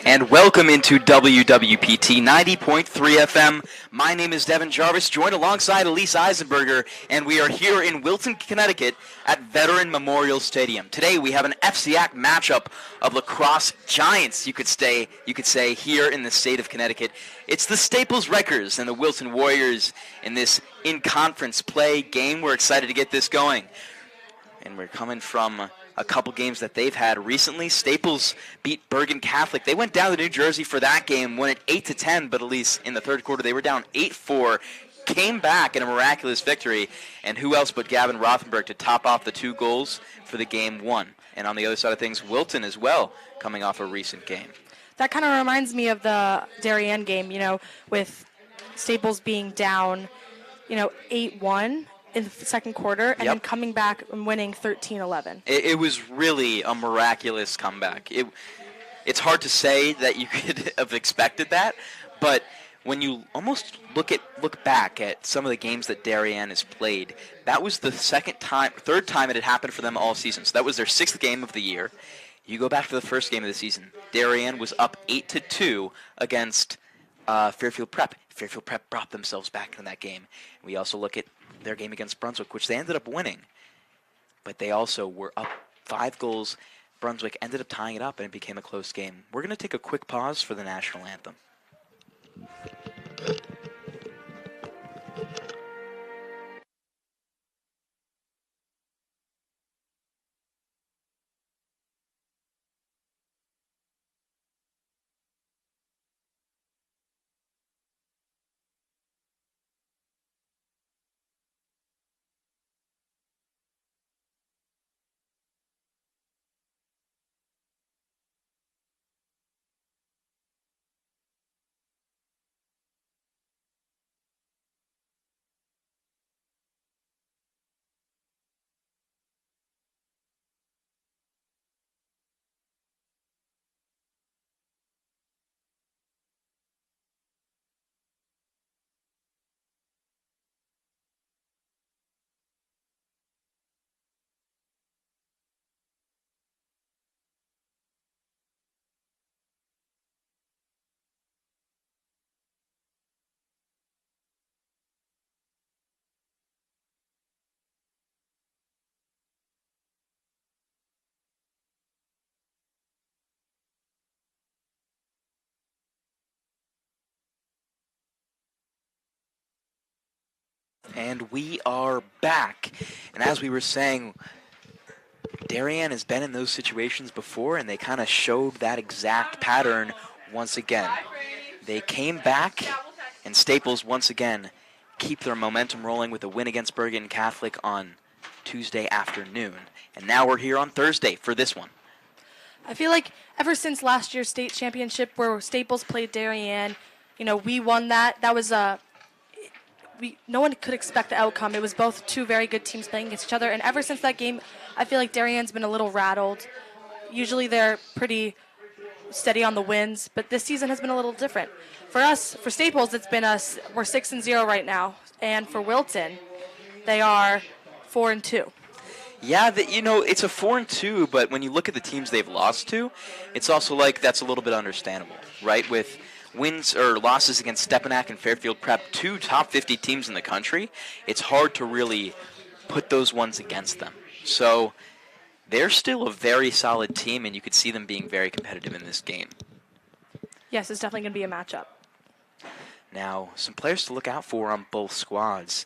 And welcome into WWPT 90.3 FM. My name is Devin Jarvis, joined alongside Elise Eisenberger, and we are here in Wilton, Connecticut at Veteran Memorial Stadium. Today we have an FCAC matchup of lacrosse giants, you could say, here in the state of Connecticut. It's the Staples Wreckers and the Wilton Warriors in this in-conference play game. We're excited to get this going. And we're coming from a couple games that they've had recently. Staples beat Bergen Catholic. They went down to New Jersey for that game, won it 8-10, but at least in the third quarter they were down 8-4, came back in a miraculous victory, and who else but Gavin Rothenberg to top off the 2 goals for the game won. And on the other side of things, Wilton as well, coming off a recent game. That kind of reminds me of the Darien game, with Staples being down, 8-1. In the second quarter, and then coming back and winning 13-11. It was really a miraculous comeback. It's hard to say that you could have expected that, but when you almost look back at some of the games that Darien has played, that was the third time it had happened for them all season. So that was their 6th game of the year. You go back to the first game of the season. Darien was up 8-2 against Fairfield Prep. Fairfield Prep brought themselves back in that game. We also look at their game against Brunswick, which they ended up winning. But they also were up 5 goals. Brunswick ended up tying it up, and it became a close game. We're going to take a quick pause for the national anthem. And we are back. And as we were saying, Darien has been in those situations before, and they kind of showed that exact pattern once again. They came back, and Staples once again keep their momentum rolling with a win against Bergen Catholic on Tuesday afternoon. And now we're here on Thursday for this one. I feel like ever since last year's state championship where Staples played Darien, we won that. That was no one could expect the outcome. It was both 2 very good teams playing against each other, and ever since that game, I feel like Darien's been a little rattled. Usually they're pretty steady on the wins, but this season has been a little different. For us, for Staples, we're 6-0 right now, and for Wilton, they are 4-2. Yeah, it's a 4-2, but when you look at the teams they've lost to, it's also like that's a little bit understandable, right? With wins or losses against Stepinac and Fairfield Prep, 2 top 50 teams in the country, it's hard to really put those ones against them. So they're still a very solid team, and you could see them being very competitive in this game. Yes, it's definitely going to be a matchup. Now, some players to look out for on both squads.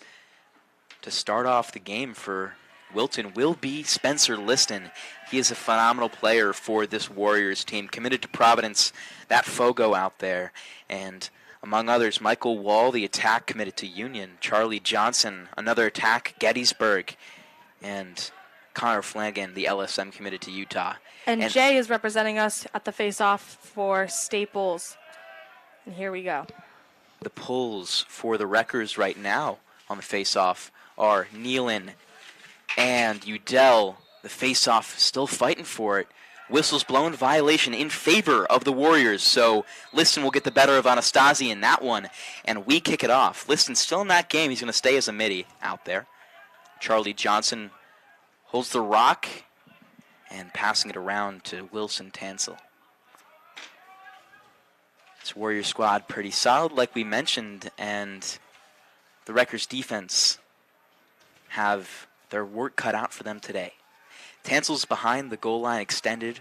To start off the game for Wilton will be Spencer Liston. He is a phenomenal player for this Warriors team, committed to Providence, that Fogo out there. And among others, Michael Wall, the attack, committed to Union. Charlie Johnson, another attack, Gettysburg. And Connor Flanagan, the LSM, committed to Utah. And Jay is representing us at the face-off for Staples. And here we go. The pulls for the Wreckers right now on the face-off are Nealon and Udell. The face-off still fighting for it. Whistles blown, violation in favor of the Warriors. So Liston will get the better of Anastasi in that one, and we kick it off. Liston's still in that game. He's going to stay as a midi out there. Charlie Johnson holds the rock and passing it around to Wilson Tansel. This Warrior squad pretty solid, like we mentioned, and the Rutgers defense have their work cut out for them today. Tansel's behind the goal line, extended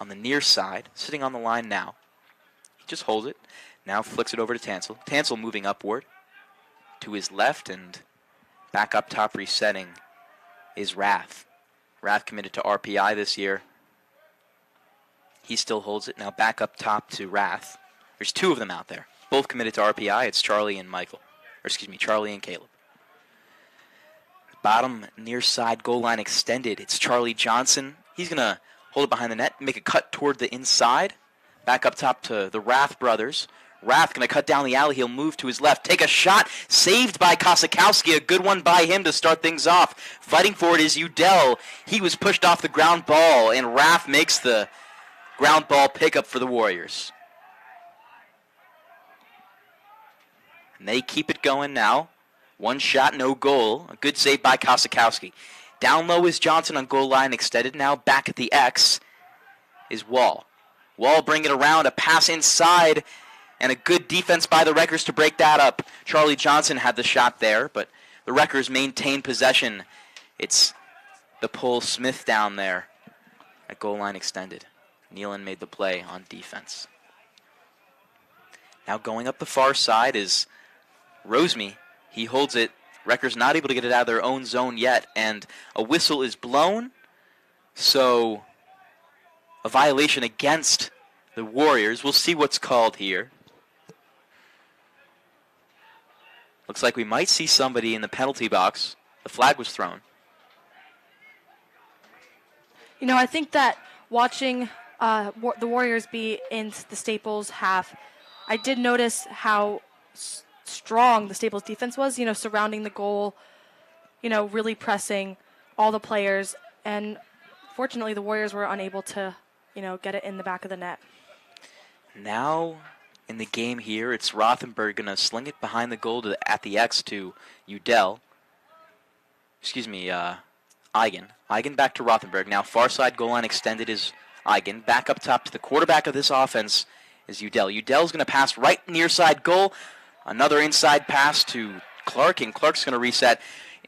on the near side, sitting on the line now. He just holds it, now flicks it over to Tansel. Tansel moving upward to his left, and back up top resetting is Rath. Rath committed to RPI this year. He still holds it, now back up top to Rath. There's two of them out there, both committed to RPI. It's Charlie and Charlie and Caleb. Bottom near side goal line extended. It's Charlie Johnson. He's going to hold it behind the net, make a cut toward the inside. Back up top to the Rath brothers. Rath going to cut down the alley. He'll move to his left. Take a shot. Saved by Kosakowski. A good one by him to start things off. Fighting for it is Udell. He was pushed off the ground ball, and Rath makes the ground ball pickup for the Warriors. And they keep it going now. One shot, no goal. A good save by Kosakowski. Down low is Johnson on goal line, extended. Now back at the X is Wall. Wall bring it around, a pass inside, and a good defense by the Wreckers to break that up. Charlie Johnson had the shot there, but the Wreckers maintain possession. It's the pull Smith down there at goal line extended. Nealon made the play on defense. Now going up the far side is Roseme. He holds it. Wreckers not able to get it out of their own zone yet, and a whistle is blown. So a violation against the Warriors. We'll see what's called here. Looks like we might see somebody in the penalty box. The flag was thrown. You know, I think that watching the Warriors be in the Staples half, I did notice how strong the Staples defense was, surrounding the goal, really pressing all the players. And fortunately, the Warriors were unable to, get it in the back of the net. Now in the game here, it's Rothenberg going to sling it behind the goal at the X to Udell. Eigen. Eigen back to Rothenberg. Now far side goal line extended is Eigen. Back up top to the quarterback of this offense is Udell. Udell's going to pass right near side goal. Another inside pass to Clark, and Clark's going to reset.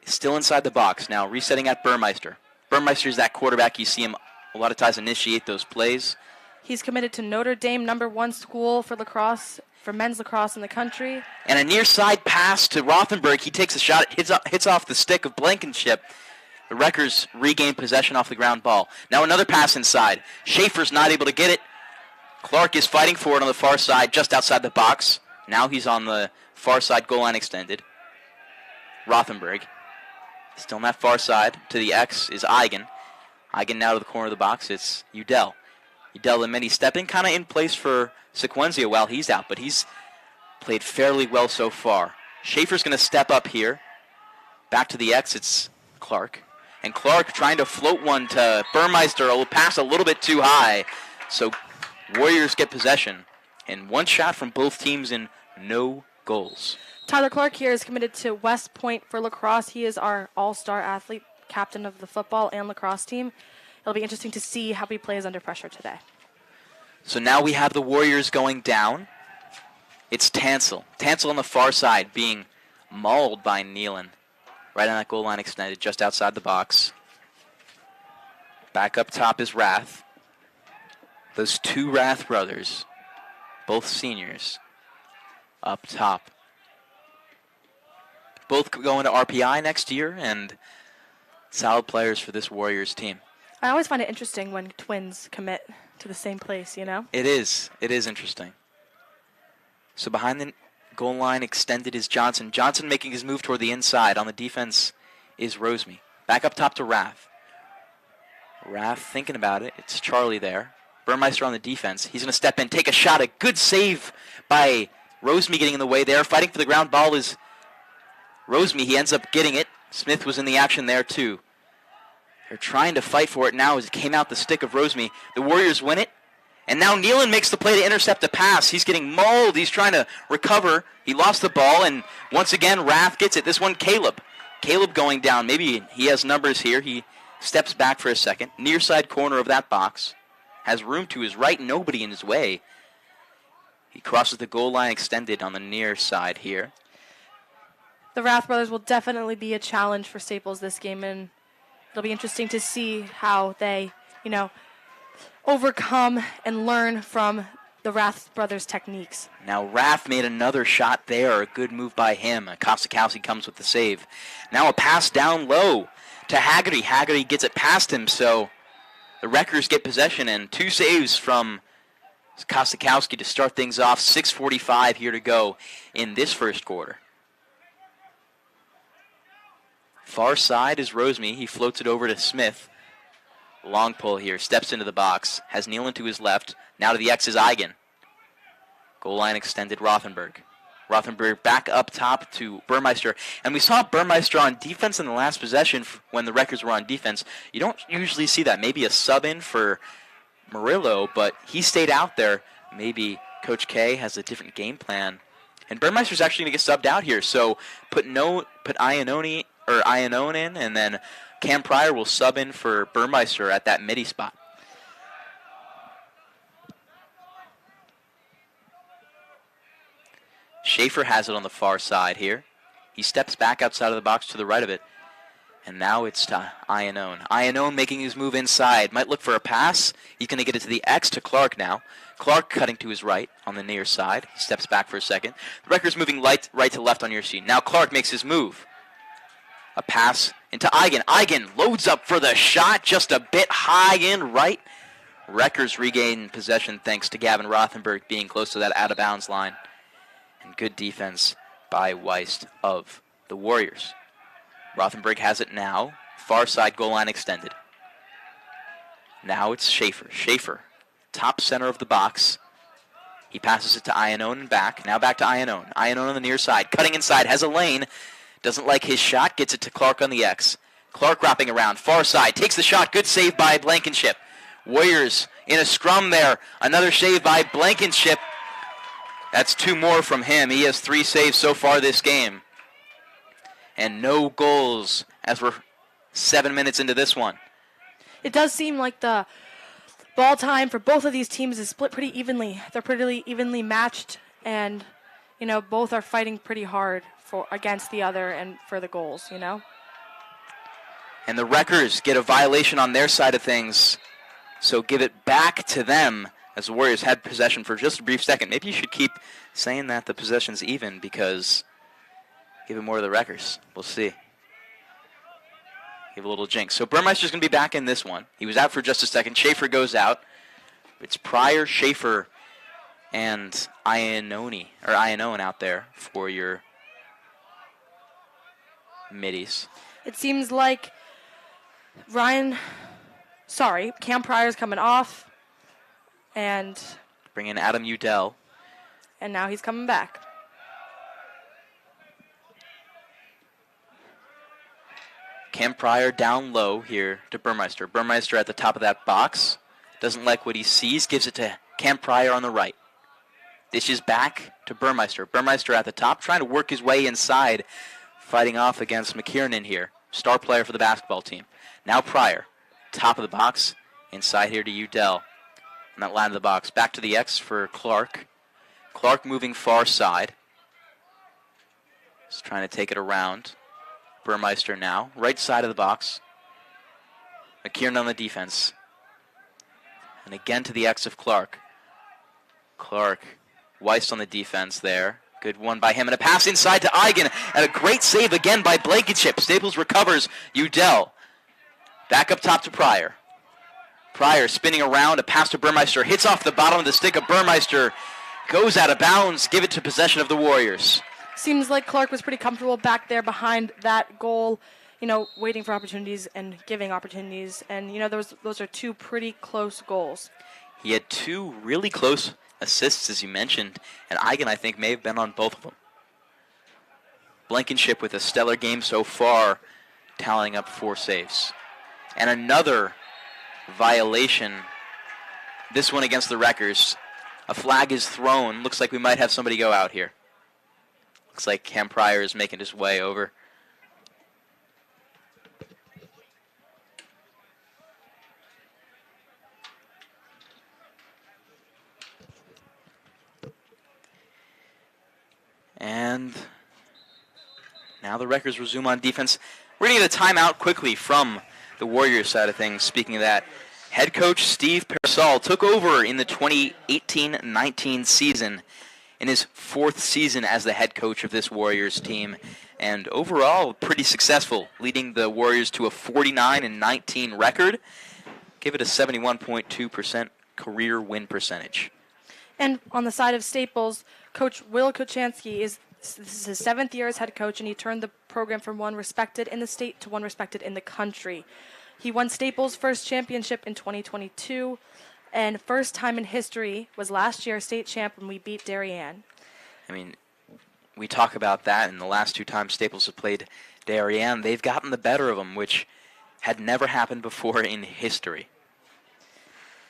Still inside the box. Now resetting at Burmeister. Burmeister is that quarterback. You see him a lot of times initiate those plays. He's committed to Notre Dame, #1 school for lacrosse, for men's lacrosse in the country. And a near side pass to Rothenberg. He takes a shot. It hits off the stick of Blankenship. The Wreckers regain possession off the ground ball. Now another pass inside. Schaefer's not able to get it. Clark is fighting for it on the far side, just outside the box. Now he's on the far side goal line extended. Rothenberg. Still on that far side. To the X is Eigen. Eigen now to the corner of the box. It's Udell. Udell and Mini stepping kind of in place for Sequenzia while he's out, but he's played fairly well so far. Schaefer's going to step up here. Back to the X, it's Clark. And Clark trying to float one to Burmeister. A pass a little bit too high. So Warriors get possession. And one shot from both teams and no goals. Tyler Clark here is committed to West Point for lacrosse. He is our all-star athlete, captain of the football and lacrosse team. It'll be interesting to see how he plays under pressure today. So now we have the Warriors going down. It's Tansel. Tansel on the far side being mauled by Nealon. Right on that goal line extended, just outside the box. Back up top is Rath. Those two Rath brothers, both seniors, up top. Both going to RPI next year, and solid players for this Warriors team. I always find it interesting when twins commit to the same place, It is. It is interesting. So behind the goal line extended is Johnson. Johnson making his move toward the inside. On the defense is Roseme. Back up top to Rath. Rath thinking about it. It's Charlie there. Burmeister on the defense. He's going to step in, take a shot. A good save by Roseme getting in the way there. Fighting for the ground ball is Roseme. He ends up getting it. Smith was in the action there too. They're trying to fight for it now as it came out the stick of Roseme. The Warriors win it. And now Nealon makes the play to intercept a pass. He's getting mauled. He's trying to recover. He lost the ball, and once again, Rath gets it. This one, Caleb. Caleb going down. Maybe he has numbers here. He steps back for a second. Near side corner of that box. Has room to his right. Nobody in his way. He crosses the goal line extended on the near side here. The Rath brothers will definitely be a challenge for Staples this game, and it'll be interesting to see how they, overcome and learn from the Rath brothers' techniques. Now Rath made another shot there. A good move by him. Kostakowski comes with the save. Now a pass down low to Haggerty. Haggerty gets it past him, so the Wreckers get possession, and 2 saves from Kostakowski to start things off. 6:45 here to go in this first quarter. Far side is Roseme. He floats it over to Smith. Long pull here. Steps into the box. Has Nealon to his left. Now to the X is Eigen. Goal line extended Rothenberg. Rothenberg back up top to Burmeister. And we saw Burmeister on defense in the last possession when the Wreckers were on defense. You don't usually see that. Maybe a sub in for Murillo, but he stayed out there. Maybe Coach K has a different game plan. And Burmeister's actually going to get subbed out here. So put Iannone in, and then Cam Pryor will sub in for Burmeister at that midi spot. Schaefer has it on the far side here. He steps back outside of the box to the right of it. And now it's to Iannone. Iannone making his move inside. Might look for a pass. He's going to get it to the X to Clark now. Clark cutting to his right on the near side. He steps back for a second. The Wreckers moving right to left on your scene. Now Clark makes his move. A pass into Eigen. Eigen loads up for the shot. Just a bit high in right. Wreckers regain possession thanks to Gavin Rothenberg being close to that out-of-bounds line. And good defense by Weist of the Warriors. Rothenberg has it now. Far side goal line extended. Now it's Schaefer. Schaefer, top center of the box. He passes it to Iannone and back. Now back to Iannone. Iannone on the near side. Cutting inside. Has a lane. Doesn't like his shot. Gets it to Clark on the X. Clark wrapping around. Far side. Takes the shot. Good save by Blankenship. Warriors in a scrum there. Another save by Blankenship. That's 2 more from him. He has 3 saves so far this game. And no goals as we're 7 minutes into this one. It does seem like the ball time for both of these teams is split pretty evenly. They're pretty evenly matched, and both are fighting pretty hard against the other and for the goals. And the Wreckers get a violation on their side of things, so give it back to them as the Warriors had possession for just a brief second. Maybe you should keep saying that the possession's even, because give it more to the Wreckers. We'll see. Give a little jinx. So Burmeister's going to be back in this one. He was out for just a second. Schaefer goes out. It's Pryor, Schaefer, and Iannone out there for your middies. It seems like Cam Pryor's coming off. And bring in Adam Udell. And now he's coming back. Cam Pryor down low here to Burmeister. Burmeister at the top of that box. Doesn't like what he sees. Gives it to Cam Pryor on the right. Dishes back to Burmeister. Burmeister at the top, trying to work his way inside. Fighting off against McKiernan here. Star player for the basketball team. Now Pryor. Top of the box. Inside here to Udell. On that line of the box. Back to the X for Clark. Clark moving far side. Just trying to take it around. Burmeister now. Right side of the box. McKiernan on the defense. And again to the X of Clark. Clark. Weist on the defense there. Good one by him. And a pass inside to Eigen. And a great save again by Blankenship. Staples recovers. Udell. Back up top to Pryor. Pryor spinning around, a pass to Burmeister, hits off the bottom of the stick of Burmeister, goes out of bounds, give it to possession of the Warriors. Seems like Clark was pretty comfortable back there behind that goal, waiting for opportunities and giving opportunities. And, those are 2 pretty close goals. He had 2 really close assists, as you mentioned, and Eigen, I think, may have been on both of them. Blankenship with a stellar game so far, tallying up 4 saves. And another violation, this one against the Wreckers. A flag is thrown. Looks like we might have somebody go out here. Looks like Cam Pryor is making his way over. And now the Wreckers resume on defense. We're going to get a timeout quickly from the Warriors side of things. Speaking of that, head coach Steve Parasol took over in the 2018-19 season in his 4th season as the head coach of this Warriors team. And overall, pretty successful, leading the Warriors to a 49-19 record. Give it a 71.2% career win percentage. And on the side of Staples, Coach Will Kochanski this is his 7th year as head coach, and he turned the program from one respected in the state to one respected in the country. He won Staples' first championship in 2022, and first time in history was last year state champ when we beat Darien. I mean, we talk about that, and the last 2 times Staples have played Darien, they've gotten the better of them, which had never happened before in history.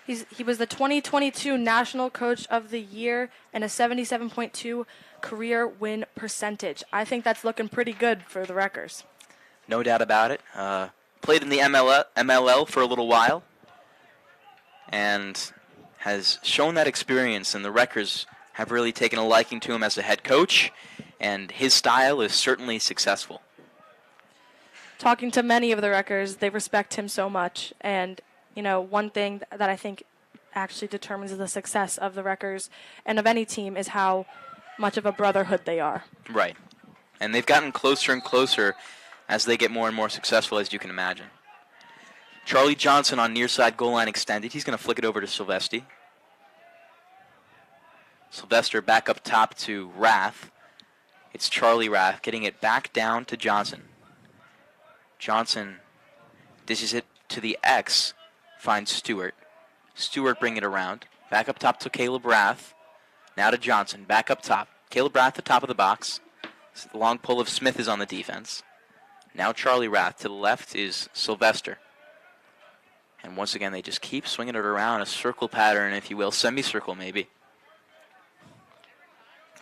He was the 2022 National Coach of the Year and a 77.2 career win percentage. I think that's looking pretty good for the Wreckers. No doubt about it. Played in the MLL for a little while and has shown that experience, and the Wreckers have really taken a liking to him as a head coach, and his style is certainly successful. Talking to many of the Wreckers, they respect him so much, and one thing that I think actually determines the success of the Wreckers and of any team is how much of a brotherhood they are. Right. And they've gotten closer and closer as they get more and more successful, as you can imagine. Charlie Johnson on near side goal line extended. He's going to flick it over to Silvesti. Sylvester back up top to Rath. It's Charlie Rath getting it back down to Johnson. Johnson dishes it to the X. Finds Stewart. Stewart bring it around. Back up top to Caleb Rath. Now to Johnson. Back up top. Caleb Rath at the top of the box. The long pull of Smith is on the defense. Now Charlie Rath. To the left is Sylvester. And once again, they just keep swinging it around. A circle pattern, if you will. Semicircle, maybe.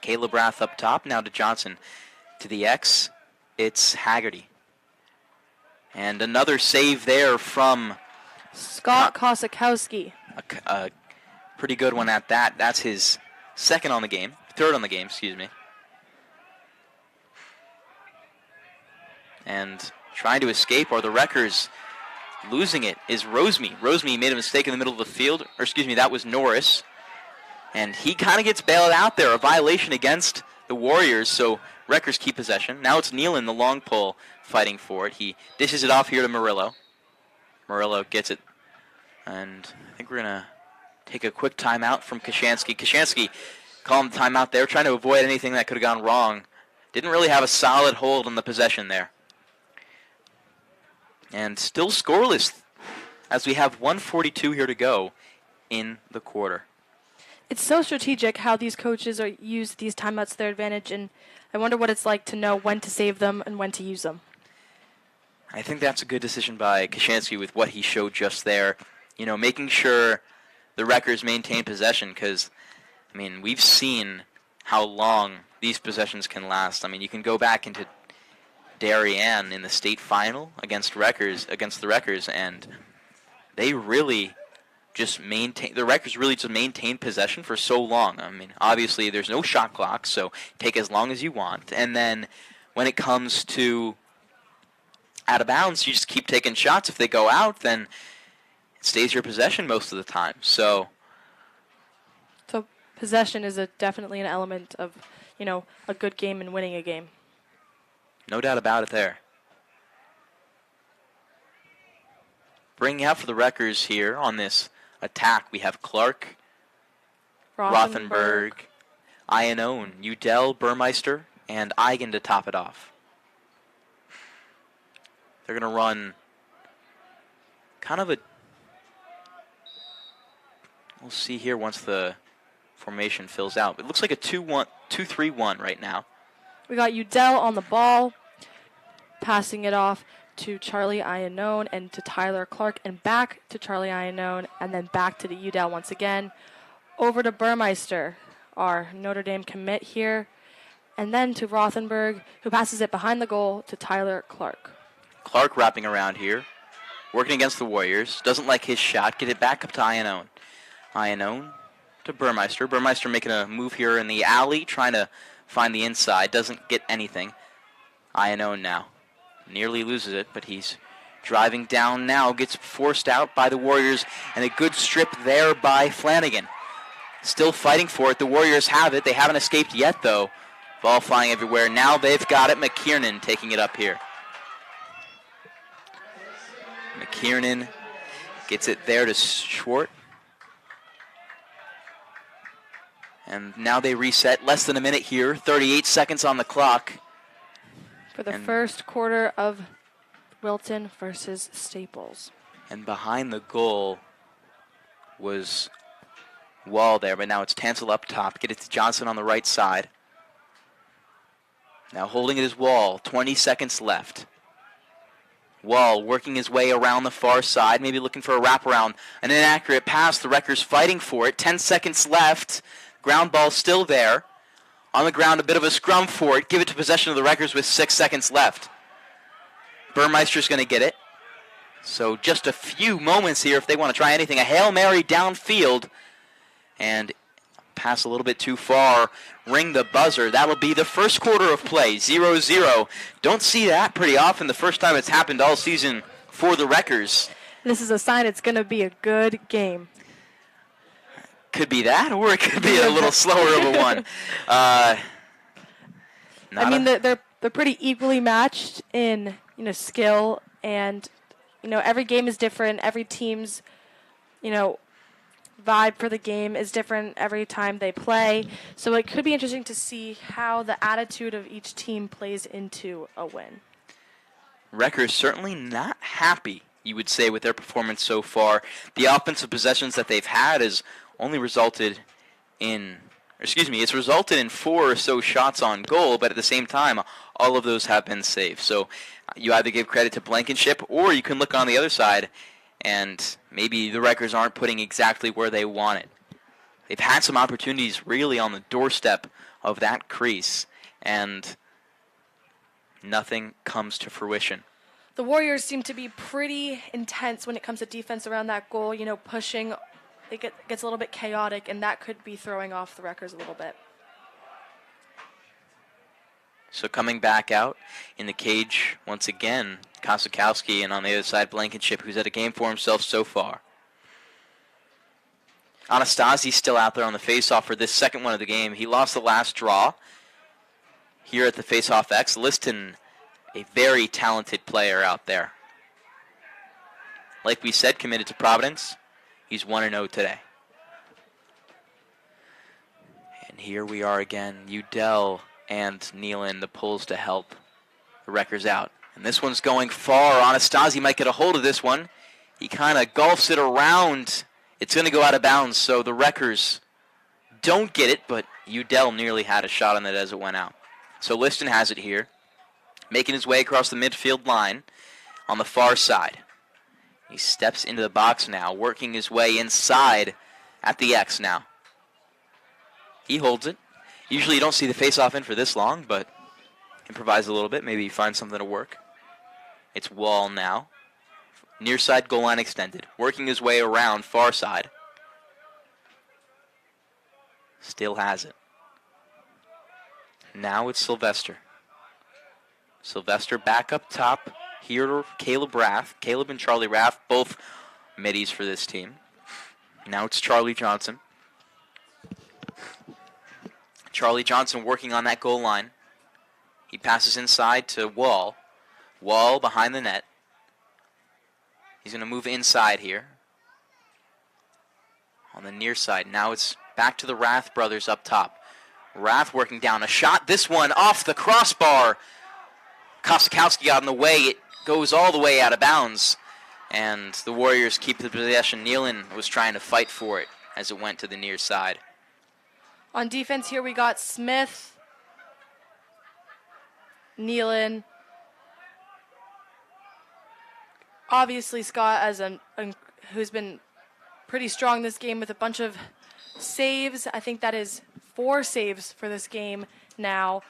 Caleb Rath up top. Now to Johnson. To the X, it's Haggerty. And another save there from Scott Kosakowski. A pretty good one at that. That's his third on the game, excuse me. And trying to escape are the Wreckers. Losing it is Roseme. Roseme made a mistake in the middle of the field. Or excuse me, that was Norris. And he kind of gets bailed out there. A violation against the Warriors, so Wreckers keep possession. Now it's Nealon, the long pull, fighting for it. He dishes it off here to Murillo. Murillo gets it. And I think we're going to take a quick timeout from Kochanski. Kochanski calling the timeout there, trying to avoid anything that could have gone wrong. Didn't really have a solid hold on the possession there. And still scoreless as we have 1:42 here to go in the quarter. It's so strategic how these coaches use these timeouts to their advantage, and I wonder what it's like to know when to save them and when to use them. I think that's a good decision by Kochanski with what he showed just there. Making sure the Wreckers maintain possession because, we've seen how long these possessions can last. You can go back into Darien in the state final against the Wreckers, and they really the Wreckers really just maintain possession for so long. Obviously there's no shot clock, so take as long as you want. And then when it comes to out of bounds, you just keep taking shots. If they go out, then it stays your possession most of the time. So possession is definitely an element of, a good game and winning a game. No doubt about it there. Bringing out for the Wreckers here on this attack, we have Clark, Rothenberg, Iannone, Udell, Burmeister, and Eigen to top it off. They're going to run kind of we'll see here once the formation fills out. It looks like a 2-3-1 right now. We got Udell on the ball, passing it off to Charlie Iannone and to Tyler Clark, and back to Charlie Iannone, and then back to the Udell once again. Over to Burmeister, our Notre Dame commit here, and then to Rothenberg, who passes it behind the goal to Tyler Clark. Clark wrapping around here, working against the Warriors. Doesn't like his shot. Get it back up to Iannone. Iannone to Burmeister. Burmeister making a move here in the alley, trying to find the inside. Doesn't get anything. Iannone now. Nearly loses it, but he's driving down now. Gets forced out by the Warriors, and a good strip there by Flanagan. Still fighting for it. The Warriors have it. They haven't escaped yet, though. Ball flying everywhere. Now they've got it. McKiernan taking it up here. McKiernan gets it there to Schwartz. And now they reset. Less than a minute here. 38 seconds on the clock. For the first quarter of Wilton versus Staples. And behind the goal was Wall there, but now it's Tansel up top. Get it to Johnson on the right side. Now holding it is Wall. 20 seconds left. Wall working his way around the far side, maybe looking for a wraparound. An inaccurate pass. The Wreckers fighting for it. 10 seconds left. Ground ball still there. On the ground, a bit of a scrum for it. Give it to possession of the Wreckers with 6 seconds left. Burmeister's going to get it. So just a few moments here if they want to try anything. A Hail Mary downfield. And pass a little bit too far. Ring the buzzer. That'll be the first quarter of play. 0-0. Don't see that pretty often. The first time it's happened all season for the Wreckers. This is a sign it's going to be a good game. Could be that, or it could be a little slower of a one. They're pretty equally matched in skill, and every game is different. Every team's vibe for the game is different every time they play. So it could be interesting to see how the attitude of each team plays into a win. Wreckers certainly not happy, you would say, with their performance so far. The offensive possessions that they've had is only resulted in, it's resulted in 4 or so shots on goal, but at the same time, all of those have been safe. So you either give credit to Blankenship, or you can look on the other side, and maybe the Wreckers aren't putting exactly where they want it. They've had some opportunities really on the doorstep of that crease, and nothing comes to fruition. The Warriors seem to be pretty intense when it comes to defense around that goal, pushing. It gets a little bit chaotic, and that could be throwing off the Wreckers a little bit. So coming back out in the cage once again, Kosakowski, and on the other side, Blankenship, who's had a game for himself so far. Anastasi's still out there on the faceoff for this second one of the game. He lost the last draw here at the Faceoff X. Liston, a very talented player out there. Like we said, committed to Providence. He's 1-0 today. And here we are again. Udell and Nealon, the pulls to help the Wreckers out. And this one's going far. Anastasi might get a hold of this one. He kind of golfs it around. It's going to go out of bounds, so the Wreckers don't get it, but Udell nearly had a shot on it as it went out. So Liston has it here, making his way across the midfield line on the far side. He steps into the box now, working his way inside at the X now. He holds it. Usually you don't see the face-off in for this long, but improvise a little bit. Maybe you find something to work. It's Wall now. Near side goal line extended. Working his way around far side. Still has it. Now it's Sylvester. Sylvester back up top. Here, Caleb and Charlie Rath, both middies for this team. Now it's Charlie Johnson. Charlie Johnson working on that goal line. He passes inside to Wall. Wall behind the net. He's going to move inside here. On the near side. Now it's back to the Rath brothers up top. Rath working down a shot. This one off the crossbar. Kosakowski got in the way. It goes all the way out of bounds, and the Warriors keep the possession. Nealon was trying to fight for it as it went to the near side. On defense here we got Smith, Nealon, obviously Scott as who's been pretty strong this game with a bunch of saves. I think that is 4 saves for this game now.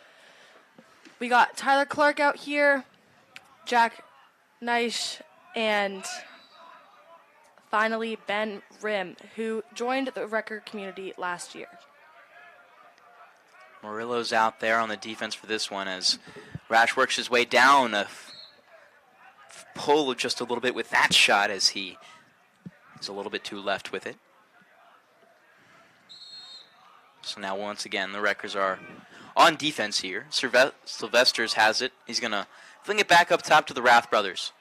We got Tyler Clark out here, Jack Neisch, and finally Ben Rim, who joined the Wrecker community last year. Murillo's out there on the defense for this one as Rash works his way down. Pull just a little bit with that shot as he is a little bit too left with it. So now once again the Wreckers are on defense here. Sylvesters has it. He's going to fling it back up top to the Rath brothers.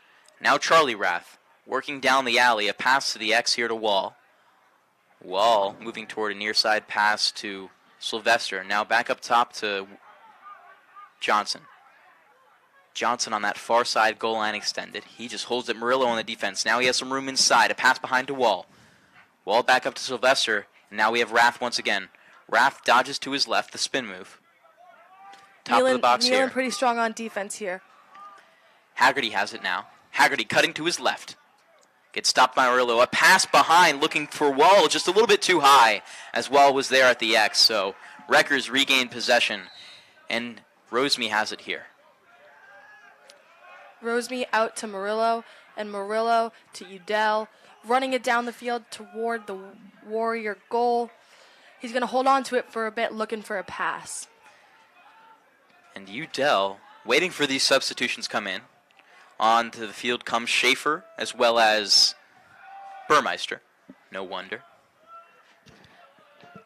Now Charlie Rath working down the alley. A pass to the X here to Wall. Wall moving toward a near side pass to Sylvester. Now back up top to Johnson. Johnson on that far side goal line extended. He just holds it. Murillo on the defense. Now he has some room inside. A pass behind to Wall. Wall back up to Sylvester. And now we have Rath once again. Rath dodges to his left. The spin move. Top of the box here. Nealon pretty strong on defense here. Haggerty has it now. Haggerty cutting to his left. Gets stopped by Murillo. A pass behind looking for Wall. Just a little bit too high as Wall was there at the X. So Wreckers regain possession. And Roseme has it here. Roseme out to Murillo, and Murillo to Udell, running it down the field toward the Warrior goal. He's going to hold on to it for a bit, looking for a pass. And Udell, waiting for these substitutions come in. Onto the field comes Schaefer, as well as Burmeister. No wonder.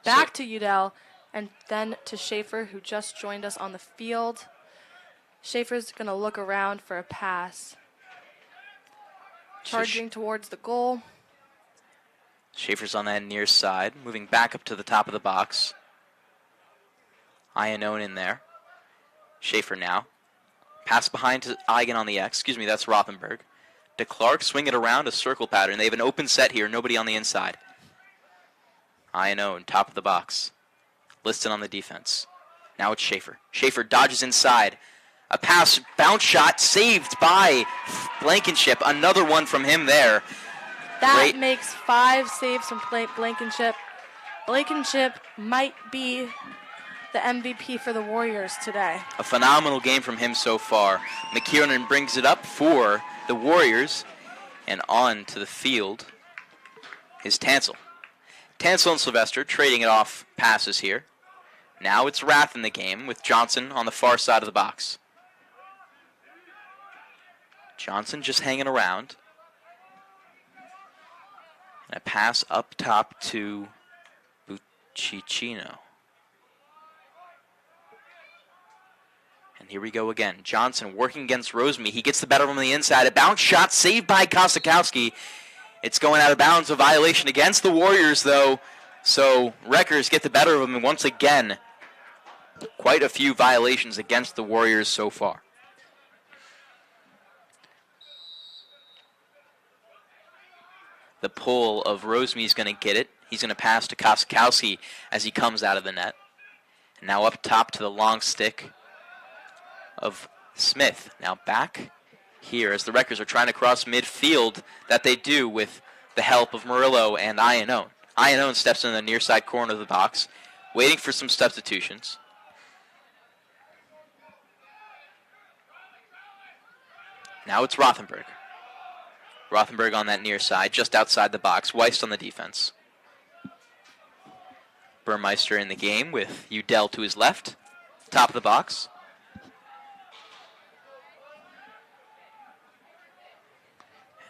Back to Udell, and then to Schaefer, who just joined us on the field. Schaefer's going to look around for a pass. Charging towards the goal. Schaefer's on that near side, moving back up to the top of the box. Iannone in there. Schaefer now. Pass behind to Eigen on the X. Excuse me, that's Rothenberg. To Clark, swing it around, a circle pattern. They have an open set here, nobody on the inside. Iannone, top of the box. Liston on the defense. Now it's Schaefer. Schaefer dodges inside. A pass, bounce shot, saved by Blankenship. Another one from him there. That makes 5 saves from Blankenship. Blankenship might be the MVP for the Warriors today. A phenomenal game from him so far. McKiernan brings it up for the Warriors. And on to the field is Tansel. Tansel and Sylvester trading it off passes here. Now it's Rath in the game with Johnson on the far side of the box. Johnson just hanging around. And a pass up top to Bucicino. And here we go again. Johnson working against Roseme. He gets the better of him on the inside. A bounce shot saved by Kosakowski. It's going out of bounds. A violation against the Warriors, though. So Wreckers get the better of him. And once again, quite a few violations against the Warriors so far. The pull of Roseme is going to get it. He's going to pass to Kosakowski as he comes out of the net. And now up top to the long stick of Smith. Now back here as the Wreckers are trying to cross midfield. That they do with the help of Murillo and Iannone. Iannone steps in the near side corner of the box, waiting for some substitutions. Now it's Rothenberg. Rothenberg on that near side, just outside the box. Weist on the defense. Burmeister in the game with Udell to his left. Top of the box.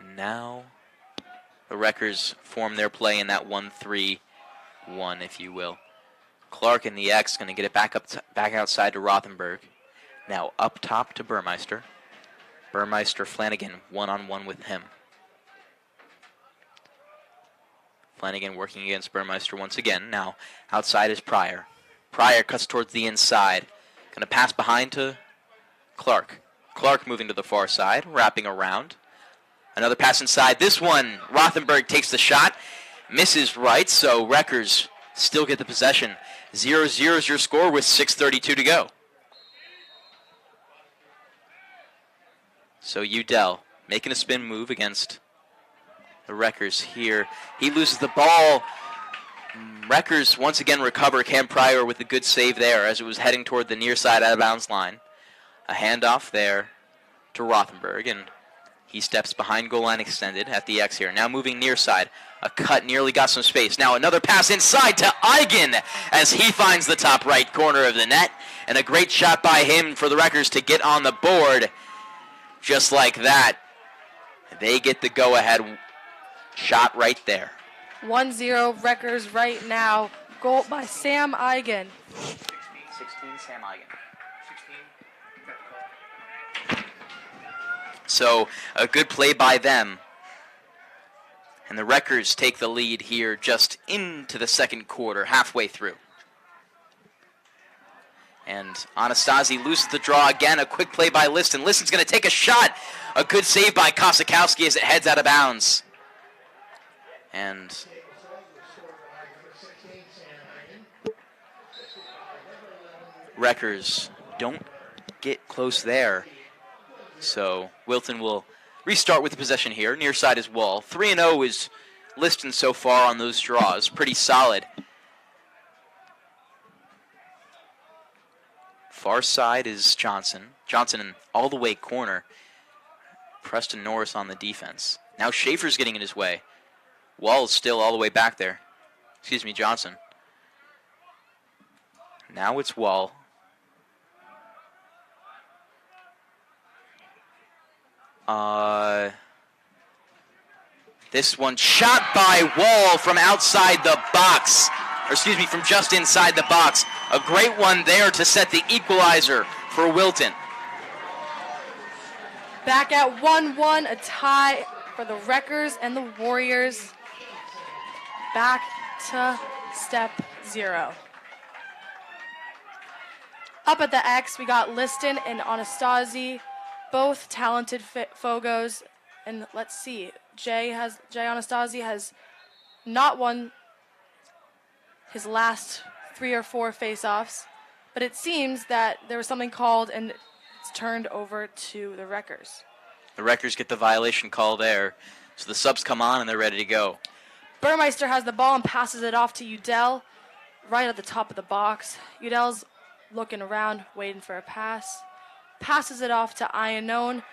And now the Wreckers form their play in that 1-3-1, if you will. Clark in the X going to get it back outside to Rothenberg. Now up top to Burmeister. Burmeister, Flanagan, one-on-one with him. Flanagan working against Burmeister once again. Now outside is Pryor. Pryor cuts towards the inside. Going to pass behind to Clark. Clark moving to the far side, wrapping around. Another pass inside. This one, Rothenberg takes the shot. Misses right, so Wreckers still get the possession. 0-0 is your score with 6:32 to go. So Udell making a spin move against the Wreckers here. He loses the ball. Wreckers once again recover. Cam Pryor with a good save there as it was heading toward the near side out of bounds line. A handoff there to Rothenberg, and he steps behind goal line extended at the X here. Now moving near side. A cut, nearly got some space. Now another pass inside to Eigen as he finds the top right corner of the net. And a great shot by him for the Wreckers to get on the board. Just like that, they get the go-ahead shot right there. 1-0 Wreckers right now. Goal by Sam Eigen. 16 Sam Eigen. So a good play by them. And the Wreckers take the lead here just into the second quarter, halfway through. And Anastasi loses the draw again. A quick play by Liston. Liston's going to take a shot. A good save by Kosakowski as it heads out of bounds. And Wreckers don't get close there. So Wilton will restart with the possession here. Near side is Wall. 3-0 is Liston so far on those draws. Pretty solid. Far side is Johnson. Johnson in all the way corner. Preston Norris on the defense. Now Schaefer's getting in his way. Wall is still all the way back there. Excuse me, Johnson. Now it's Wall. This one shot by Wall from outside the box. Or excuse me, from just inside the box. A great one there to set the equalizer for Wilton. Back at 1-1, a tie for the Wreckers and the Warriors. Back to step 0. Up at the X, we got Liston and Anastasi, both talented Fogos. And let's see, Jay Anastasi has not won his last 3 or 4 face-offs, but it seems that there was something called and it's turned over to the Wreckers. The Wreckers get the violation call there, so the subs come on and they're ready to go. Burmeister has the ball and passes it off to Udell right at the top of the box. Udell's looking around, waiting for a pass. Passes it off to Iannone.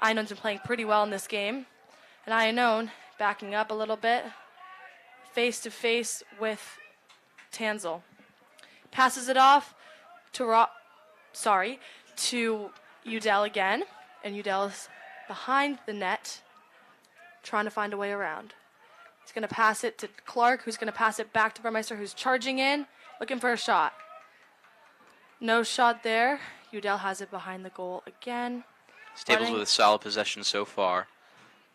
Iannone's been playing pretty well in this game. And Iannone backing up a little bit, face-to-face with Tanzel. Passes it off to Udell again. And Udell's behind the net, trying to find a way around. He's going to pass it to Clark, who's going to pass it back to Burmeister, who's charging in, looking for a shot. No shot there. Udell has it behind the goal again. Stables with a solid possession so far.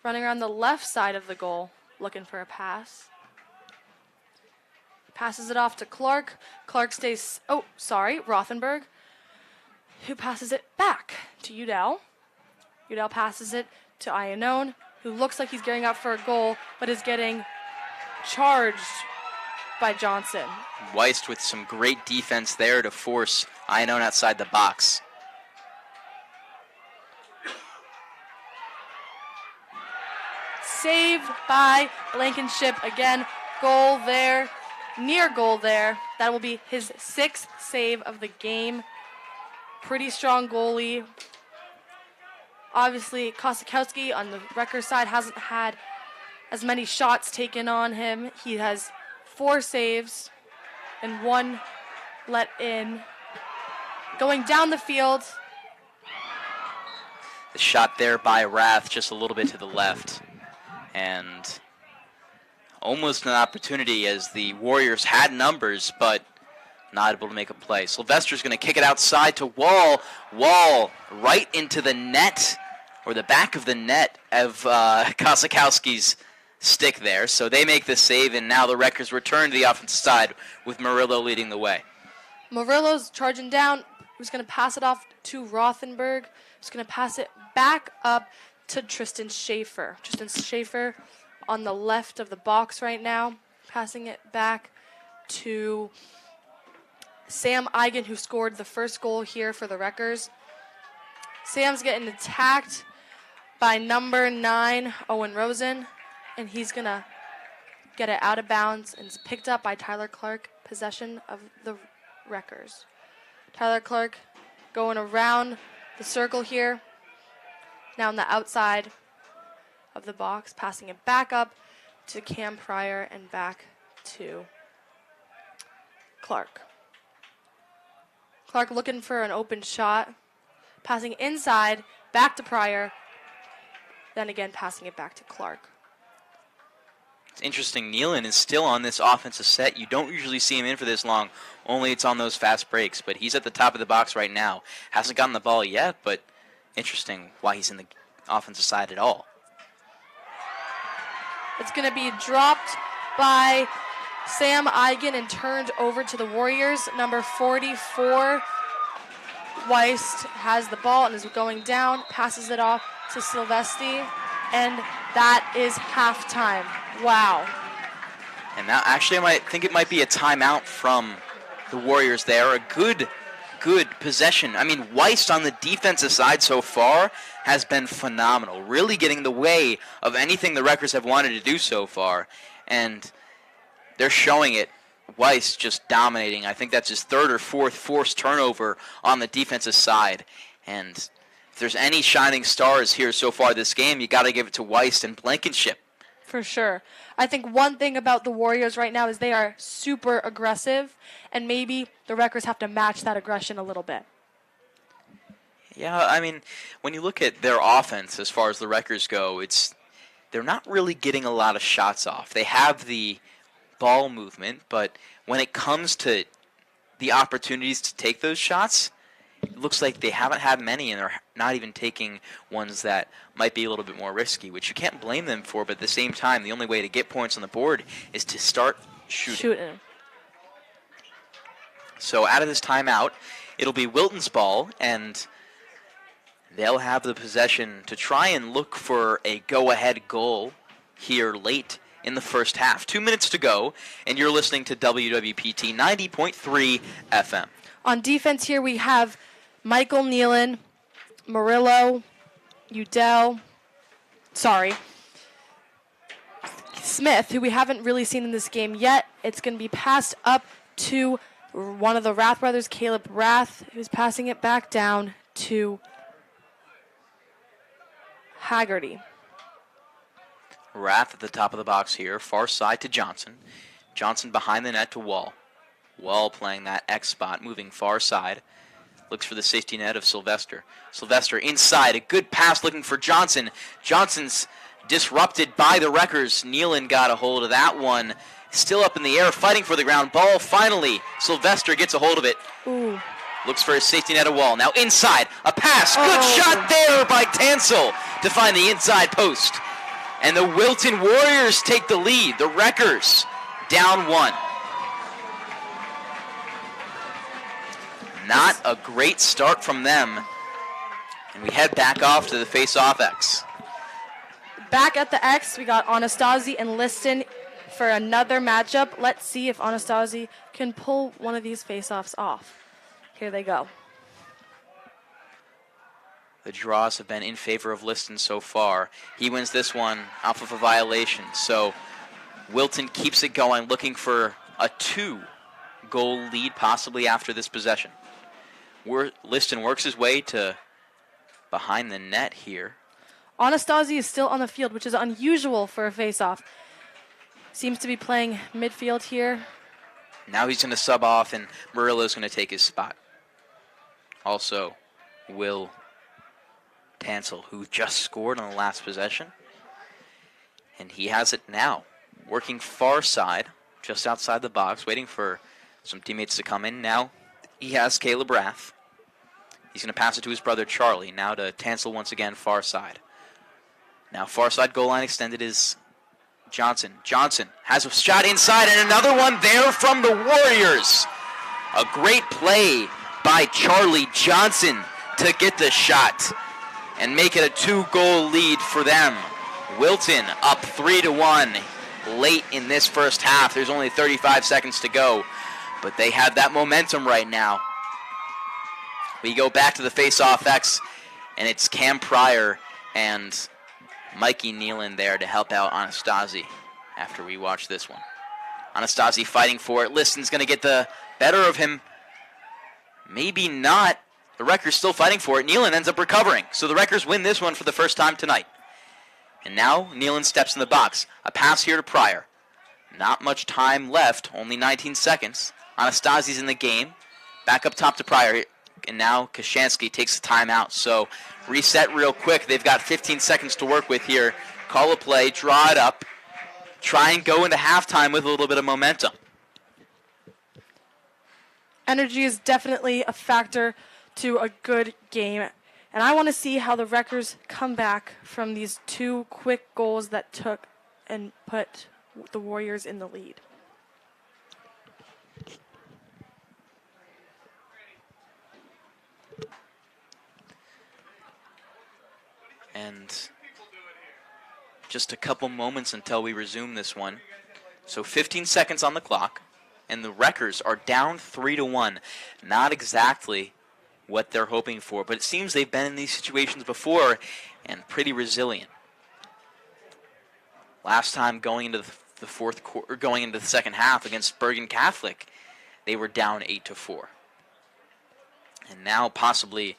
Running around the left side of the goal, looking for a pass. Passes it off to Clark. Clark stays, Rothenberg, who passes it back to Udell. Udell passes it to Iannone, who looks like he's gearing up for a goal, but is getting charged by Johnson. Weist with some great defense there to force Iannone outside the box. Saved by Blankenship again. Goal there, near goal there. That will be his 6th save of the game. Pretty strong goalie. Obviously, Kosakowski on the Wreckers side hasn't had as many shots taken on him. He has 4 saves and 1 let in. Going down the field. The shot there by Rath just a little bit to the left. And almost an opportunity as the Warriors had numbers, but not able to make a play. Sylvester's going to kick it outside to Wall. Wall right into the net, or the back of the net of Kosakowski's stick there. So they make the save, and now the Wreckers return to the offensive side with Murillo leading the way. Murillo's charging down. Who's going to pass it off to Rothenberg. Who's going to pass it back up to Tristan Schaefer. Tristan Schaefer on the left of the box right now. Passing it back to Sam Eigen, who scored the first goal here for the Wreckers. Sam's getting attacked by number 9, Owen Rosen, and he's going to get it out of bounds, and it's picked up by Tyler Clark, possession of the Wreckers. Tyler Clark going around the circle here, now on the outside of the box, passing it back up to Cam Pryor and back to Clark. Clark looking for an open shot. Passing inside, back to Pryor. Then again, passing it back to Clark. It's interesting. Nealon is still on this offensive set. You don't usually see him in for this long. Only it's on those fast breaks. But he's at the top of the box right now. Hasn't gotten the ball yet, but interesting why he's in the offensive side at all. It's going to be dropped by Sam Eigen and turned over to the Warriors. Number 44, Weist has the ball and is going down, passes it off to Silvesti, and that is halftime. Wow. And now, actually, I think it might be a timeout from the Warriors there. A good possession. I mean, Weist on the defensive side so far has been phenomenal, really getting in the way of anything the Wreckers have wanted to do so far. And they're showing it. Weist just dominating. I think that's his third or fourth forced turnover on the defensive side. And if there's any shining stars here so far this game, you got to give it to Weist and Blankenship. For sure. I think one thing about the Warriors right now is they are super aggressive, and maybe the Wreckers have to match that aggression a little bit. Yeah, I mean, when you look at their offense as far as the Wreckers go, they're not really getting a lot of shots off. They have the ball movement, but when it comes to the opportunities to take those shots, it looks like they haven't had many, and they're not even taking ones that might be a little bit more risky, which you can't blame them for, but at the same time, the only way to get points on the board is to start shooting. So out of this timeout, it'll be Wilton's ball, and they'll have the possession to try and look for a go-ahead goal here late in the first half. 2 minutes to go, and you're listening to WWPT 90.3 FM. On defense here, we have Michael Nealon, Murillo, Smith, who we haven't really seen in this game yet. It's going to be passed up to one of the Rath brothers, Caleb Rath, who's passing it back down to Haggerty. Rath at the top of the box here, far side to Johnson. Johnson behind the net to Wall. Wall playing that X spot, moving far side. Looks for the safety net of Sylvester. Sylvester inside, a good pass looking for Johnson. Johnson's disrupted by the Wreckers. Nealon got a hold of that one. Still up in the air, fighting for the ground ball. Finally, Sylvester gets a hold of it. Ooh. Looks for his safety net of Wall. Now inside, a pass. Good shot there by Tansel to find the inside post. And the Wilton Warriors take the lead. The Wreckers down one. Not a great start from them. And we head back off to the face-off X. Back at the X, we got Anastasi and Liston for another matchup. Let's see if Anastasi can pull one of these face-offs off. Here they go. The draws have been in favor of Liston so far. He wins this one off of a violation. So Wilton keeps it going, looking for a 2-goal lead possibly after this possession. Liston works his way to behind the net here. Anastasi is still on the field, which is unusual for a face-off. Seems to be playing midfield here. Now he's going to sub off, and Murillo's going to take his spot. Also, Will Tansel, who just scored on the last possession. And he has it now, working far side, just outside the box, waiting for some teammates to come in. Now he has Caleb Rath. He's going to pass it to his brother Charlie. Now to Tansel once again, far side. Now far side goal line extended is Johnson. Johnson has a shot inside and another one there from the Warriors. A great play by Charlie Johnson to get the shot and make it a 2-goal lead for them. Wilton up 3-1 late in this first half. There's only 35 seconds to go, but they have that momentum right now. We go back to the face-off X, and it's Cam Pryor and Mikey Nealon there to help out Anastasi after we watch this one. Anastasi fighting for it. Liston's going to get the better of him. Maybe not. The Wreckers still fighting for it. Nealon ends up recovering. So the Wreckers win this one for the first time tonight. And now Nealon steps in the box. A pass here to Pryor. Not much time left, only 19 seconds. Anastasi's in the game. Back up top to Pryor. And now Kashansky takes the timeout. So reset real quick. They've got 15 seconds to work with here. Call a play, draw it up. Try and go into halftime with a little bit of momentum. Energy is definitely a factor to a good game. And I want to see how the Wreckers come back from these two quick goals that took and put the Warriors in the lead. And just a couple moments until we resume this one. So 15 seconds on the clock, and the Wreckers are down 3-1. Not exactly what they're hoping for, but it seems they've been in these situations before and pretty resilient. Last time going into the fourth quarter, going into the second half against Bergen Catholic, they were down 8-4. And now possibly,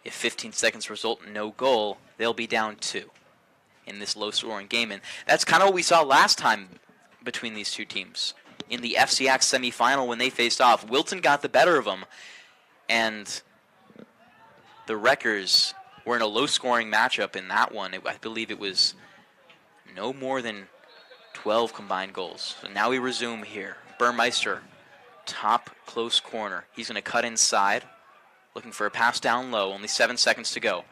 if 15 seconds result in no goal, they'll be down 2 in this low-scoring game. And that's kind of what we saw last time between these two teams. In the FCX semifinal when they faced off, Wilton got the better of them, and the Wreckers were in a low-scoring matchup in that one. I believe it was no more than 12 combined goals. So now we resume here. Burmeister, top close corner. He's going to cut inside, looking for a pass down low. Only 7 seconds to go.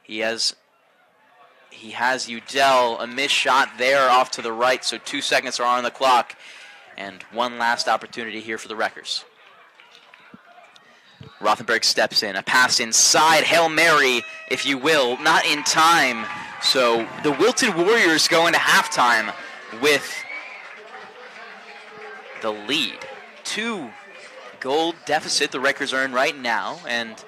He has Udell, a missed shot there off to the right, so 2 seconds are on the clock. And one last opportunity here for the Wreckers. Rothenberg steps in, a pass inside, Hail Mary, if you will, not in time. So the Wilton Warriors go into halftime with the lead. 2-goal deficit the Wreckers are in right now, and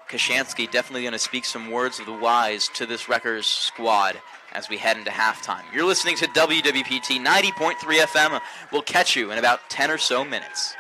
Kashansky definitely going to speak some words of the wise to this Wreckers squad as we head into halftime. You're listening to WWPT 90.3 FM. We'll catch you in about 10 or so minutes.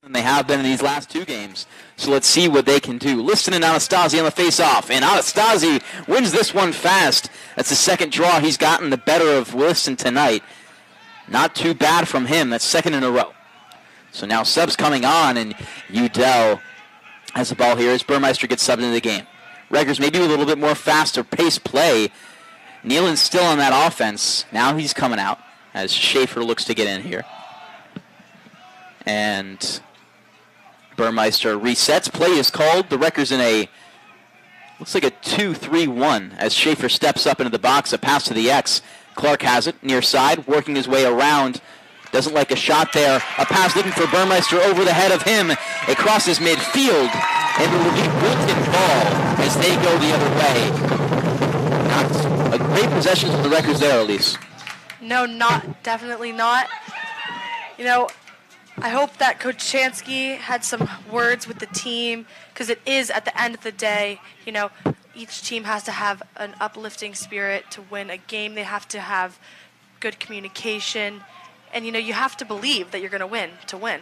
than they have been in these last 2 games. So let's see what they can do. Liston and Anastasi on the face-off, and Anastasi wins this one fast. That's the second draw he's gotten the better of Liston tonight. Not too bad from him. That's second in a row. So now subs coming on, and Udell has the ball here as Burmeister gets subbed into the game. Reggers maybe with a little bit more faster pace play. Nealon's still on that offense. Now he's coming out as Schaefer looks to get in here. And Burmeister resets. Play is called. The Wreckers in a, looks like a 2-3-1 as Schaefer steps up into the box. A pass to the X. Clark has it near side, working his way around. Doesn't like a shot there. A pass looking for Burmeister over the head of him. It crosses midfield, and it will be Wilton ball as they go the other way. Not a great possession from the Wreckers there, Elise. No, definitely not. You know, I hope that Coach Chansky had some words with the team, because it is, at the end of the day, you know, each team has to have an uplifting spirit to win a game. They have to have good communication. And, you know, you have to believe that you're going to win.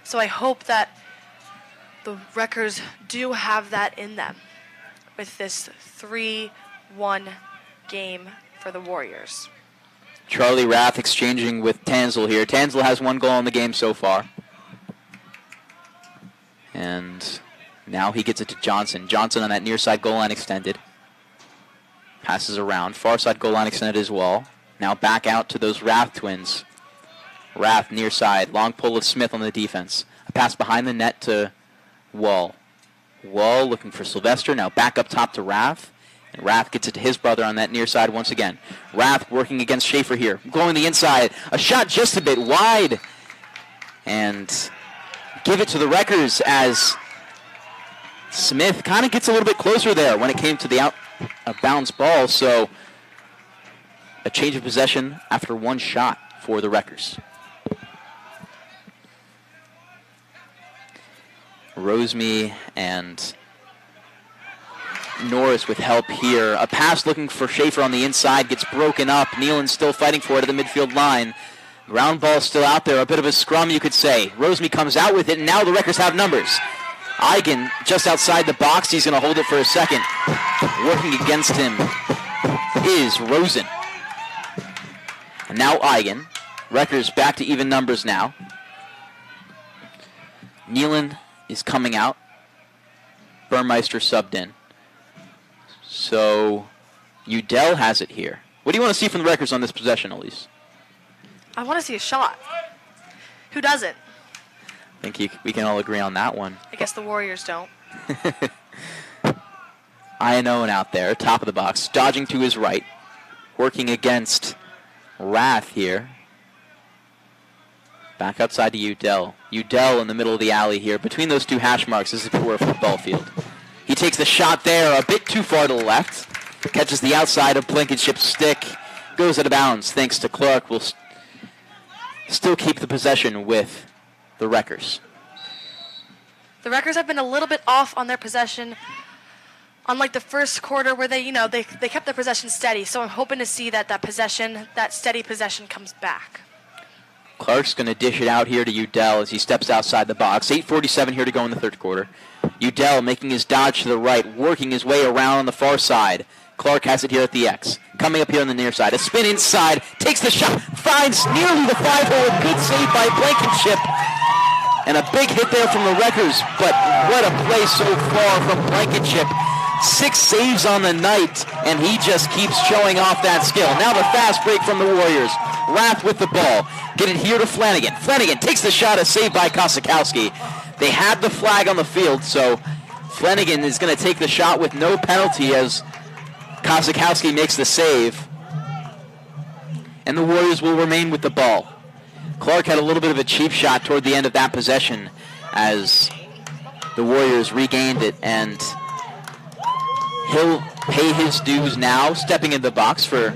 So I hope that the Wreckers do have that in them with this 3-1 game for the Warriors. Charlie Rath exchanging with Tanzel here. Tanzel has 1 goal in the game so far. And now he gets it to Johnson. Johnson on that near side goal line extended. Passes around. Far side goal line extended as well. Now back out to those Rath twins. Rath near side. Long pull of Smith on the defense. A pass behind the net to Wall. Wall looking for Sylvester. Now back up top to Rath. And Rath gets it to his brother on that near side once again. Rath working against Schaefer here. Going the inside. A shot just a bit wide. And give it to the Wreckers as Smith kind of gets a little bit closer there when it came to the out of bounds ball. So a change of possession after 1 shot for the Wreckers. Roseme and Norris with help here. A pass looking for Schaefer on the inside gets broken up. Nealon's still fighting for it at the midfield line. Ground ball still out there. A bit of a scrum, you could say. Roseme comes out with it, and now the Wreckers have numbers. Eigen just outside the box. He's going to hold it for a second. Working against him is Rosen. And now Eigen. Wreckers back to even numbers now. Nealon is coming out. Burmeister subbed in. So Udell has it here. What do you want to see from the Wreckers on this possession, Elise? I want to see a shot. Who doesn't? I think we can all agree on that one. I guess the Warriors don't. Ionoan out there, top of the box, dodging to his right. Working against Rath here. Back outside to Udell. Udell in the middle of the alley here. Between those 2 hash marks, this is a poor football field. He takes the shot there a bit too far to the left. Catches the outside of Blankenship's stick. Goes out of bounds thanks to Clark. Will still keep the possession with the Wreckers. The Wreckers have been a little bit off on their possession, unlike the first quarter where they kept their possession steady. So I'm hoping to see that steady possession comes back. Clark's going to dish it out here to Udell as he steps outside the box. 8:47 here to go in the third quarter. Udell making his dodge to the right, working his way around on the far side. Clark has it here at the X. Coming up here on the near side. A spin inside, takes the shot, finds nearly the 5-hole. Good save by Blankenship. And a big hit there from the Wreckers, but what a play so far from Blankenship. 6 saves on the night, and he just keeps showing off that skill. Now the fast break from the Warriors. Rath with the ball. Get it here to Flanagan. Flanagan takes the shot, a save by Kosakowski. They had the flag on the field, so Flanagan is going to take the shot with no penalty as Kosakowski makes the save. And the Warriors will remain with the ball. Clark had a little bit of a cheap shot toward the end of that possession as the Warriors regained it, and he'll pay his dues now, stepping in the box for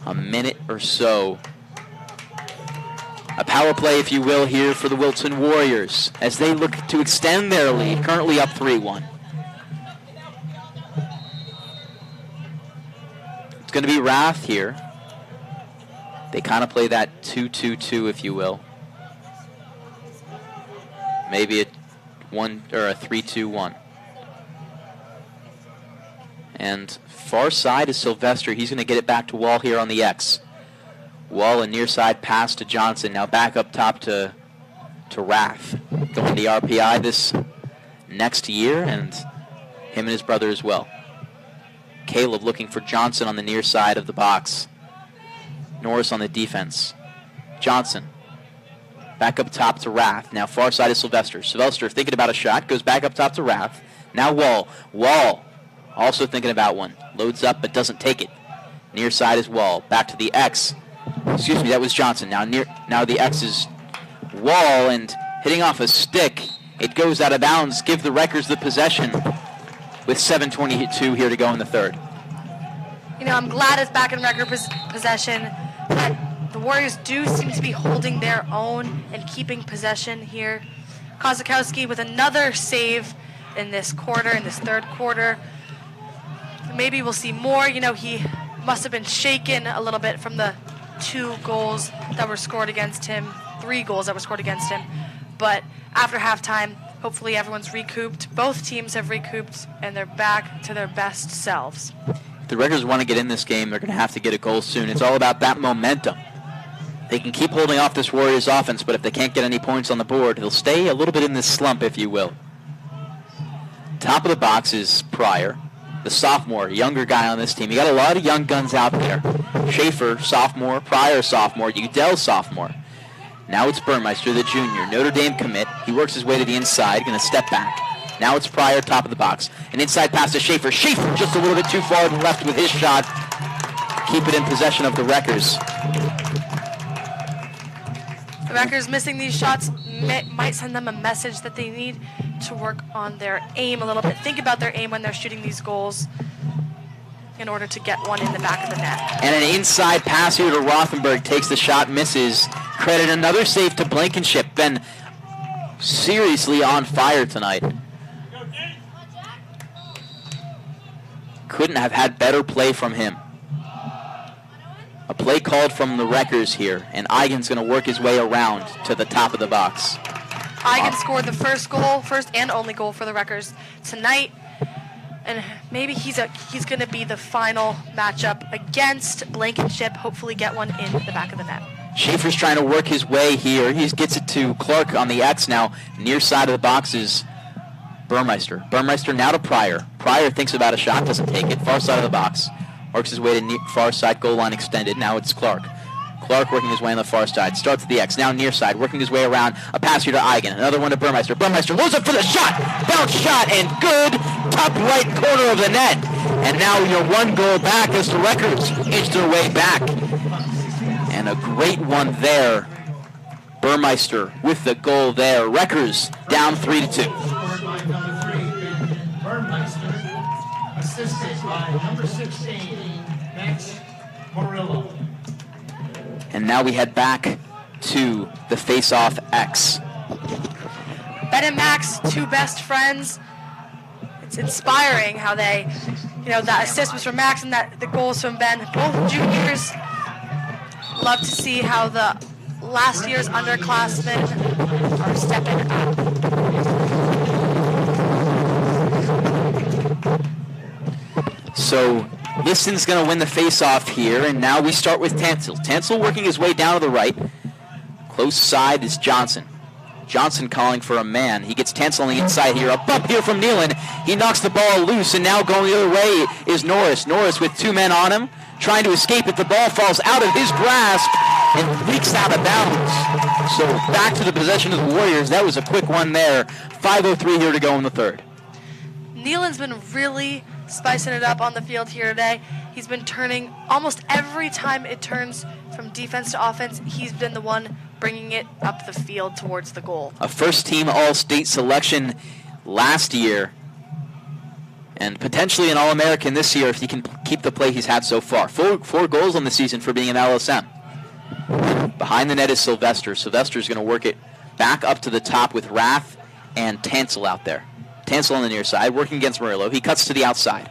a minute or so. A power play, if you will, here for the Wilton Warriors as they look to extend their lead, currently up 3-1. It's going to be Rath here. They kind of play that 2-2-2, if you will. Maybe a 3-2-1. And far side is Sylvester. He's going to get it back to Wall here on the X. Wall, a near side pass to Johnson. Now back up top to Rath. Going to the RPI this next year, and him and his brother as well. Caleb looking for Johnson on the near side of the box. Norris on the defense. Johnson back up top to Rath. Now far side is Sylvester. Sylvester thinking about a shot. Goes back up top to Rath. Now Wall. Wall also thinking about one. Loads up but doesn't take it. Near side is Wall. Back to the X. Excuse me, that was Johnson. Now the X is Wall, and hitting off a stick. It goes out of bounds. Give the Wreckers the possession with 7:22 here to go in the third. I'm glad it's back in Wrecker possession. But the Warriors do seem to be holding their own and keeping possession here. Kozakowski with another save in this third quarter. Maybe we'll see more. He must have been shaken a little bit from the 3 goals that were scored against him. But after halftime, hopefully everyone's recouped. Both teams have recouped, and they're back to their best selves. If the Wreckers want to get in this game, they're going to have to get a goal soon. It's all about that momentum. They can keep holding off this Warriors offense, but if they can't get any points on the board, they'll stay a little bit in this slump, if you will. Top of the box is Pryor, the sophomore, younger guy on this team. You got a lot of young guns out there. Schaefer, sophomore. Pryor, sophomore. Udell, sophomore. Now it's Burmeister, the junior. Notre Dame commit. He works his way to the inside, going to step back. Now it's Pryor, top of the box. An inside pass to Schaefer. Schaefer just a little bit too far to the left with his shot. Keep it in possession of the Wreckers. The Wreckers missing these shots might send them a message that they need to work on their aim a little bit. Think about their aim when they're shooting these goals in order to get one in the back of the net. And an inside pass here to Rothenberg. Takes the shot, misses. Credit another save to Blankenship. Been seriously on fire tonight. Couldn't have had better play from him. A play called from the Wreckers here, and Eigen's going to work his way around to the top of the box. Eigen scored the first and only goal for the Wreckers tonight. And maybe he's going to be the final matchup against Blankenship. Hopefully get one in the back of the net. Schaefer's trying to work his way here. He gets it to Clark on the X now. Near side of the box is Burmeister. Burmeister now to Pryor. Pryor thinks about a shot, doesn't take it. Far side of the box. Works his way to far side, goal line extended. Now it's Clark. Clark working his way on the far side. Starts at the X. Now near side, working his way around. A pass here to Eigen. Another one to Burmeister. Burmeister loads up for the shot. Bounce shot and good. Top right corner of the net. And now you're one goal back as the Wreckers inch their way back. And a great one there. Burmeister with the goal there. Wreckers down 3-2. Burmeister, assisted by number 16, Max Morillo. And now we head back to the face-off X. Ben and Max, 2 best friends. It's inspiring how they, that assist was from Max and that the goal was from Ben. Both juniors. Love to see how the last year's underclassmen are stepping up. So Liston's going to win the face-off here, and now we start with Tansel. Tansel working his way down to the right. Close side is Johnson. Johnson calling for a man. He gets Tansel on the inside here. A bump here from Nealon. He knocks the ball loose, and now going the other way is Norris. Norris with 2 men on him, trying to escape it. The ball falls out of his grasp and leaks out of bounds. So back to the possession of the Warriors. That was a quick one there. 5:03 here to go in the third. Nealon's been really spicing it up on the field here today. He's been turning almost every time it turns from defense to offense. He's been the one bringing it up the field towards the goal. A first-team All-State selection last year, and potentially an All-American this year if he can keep the play he's had so far. Four goals on the season for being an LSM. Behind the net is Sylvester. Sylvester's going to work it back up to the top with Rath and Tansel out there. Tansel on the near side, working against Murillo. He cuts to the outside.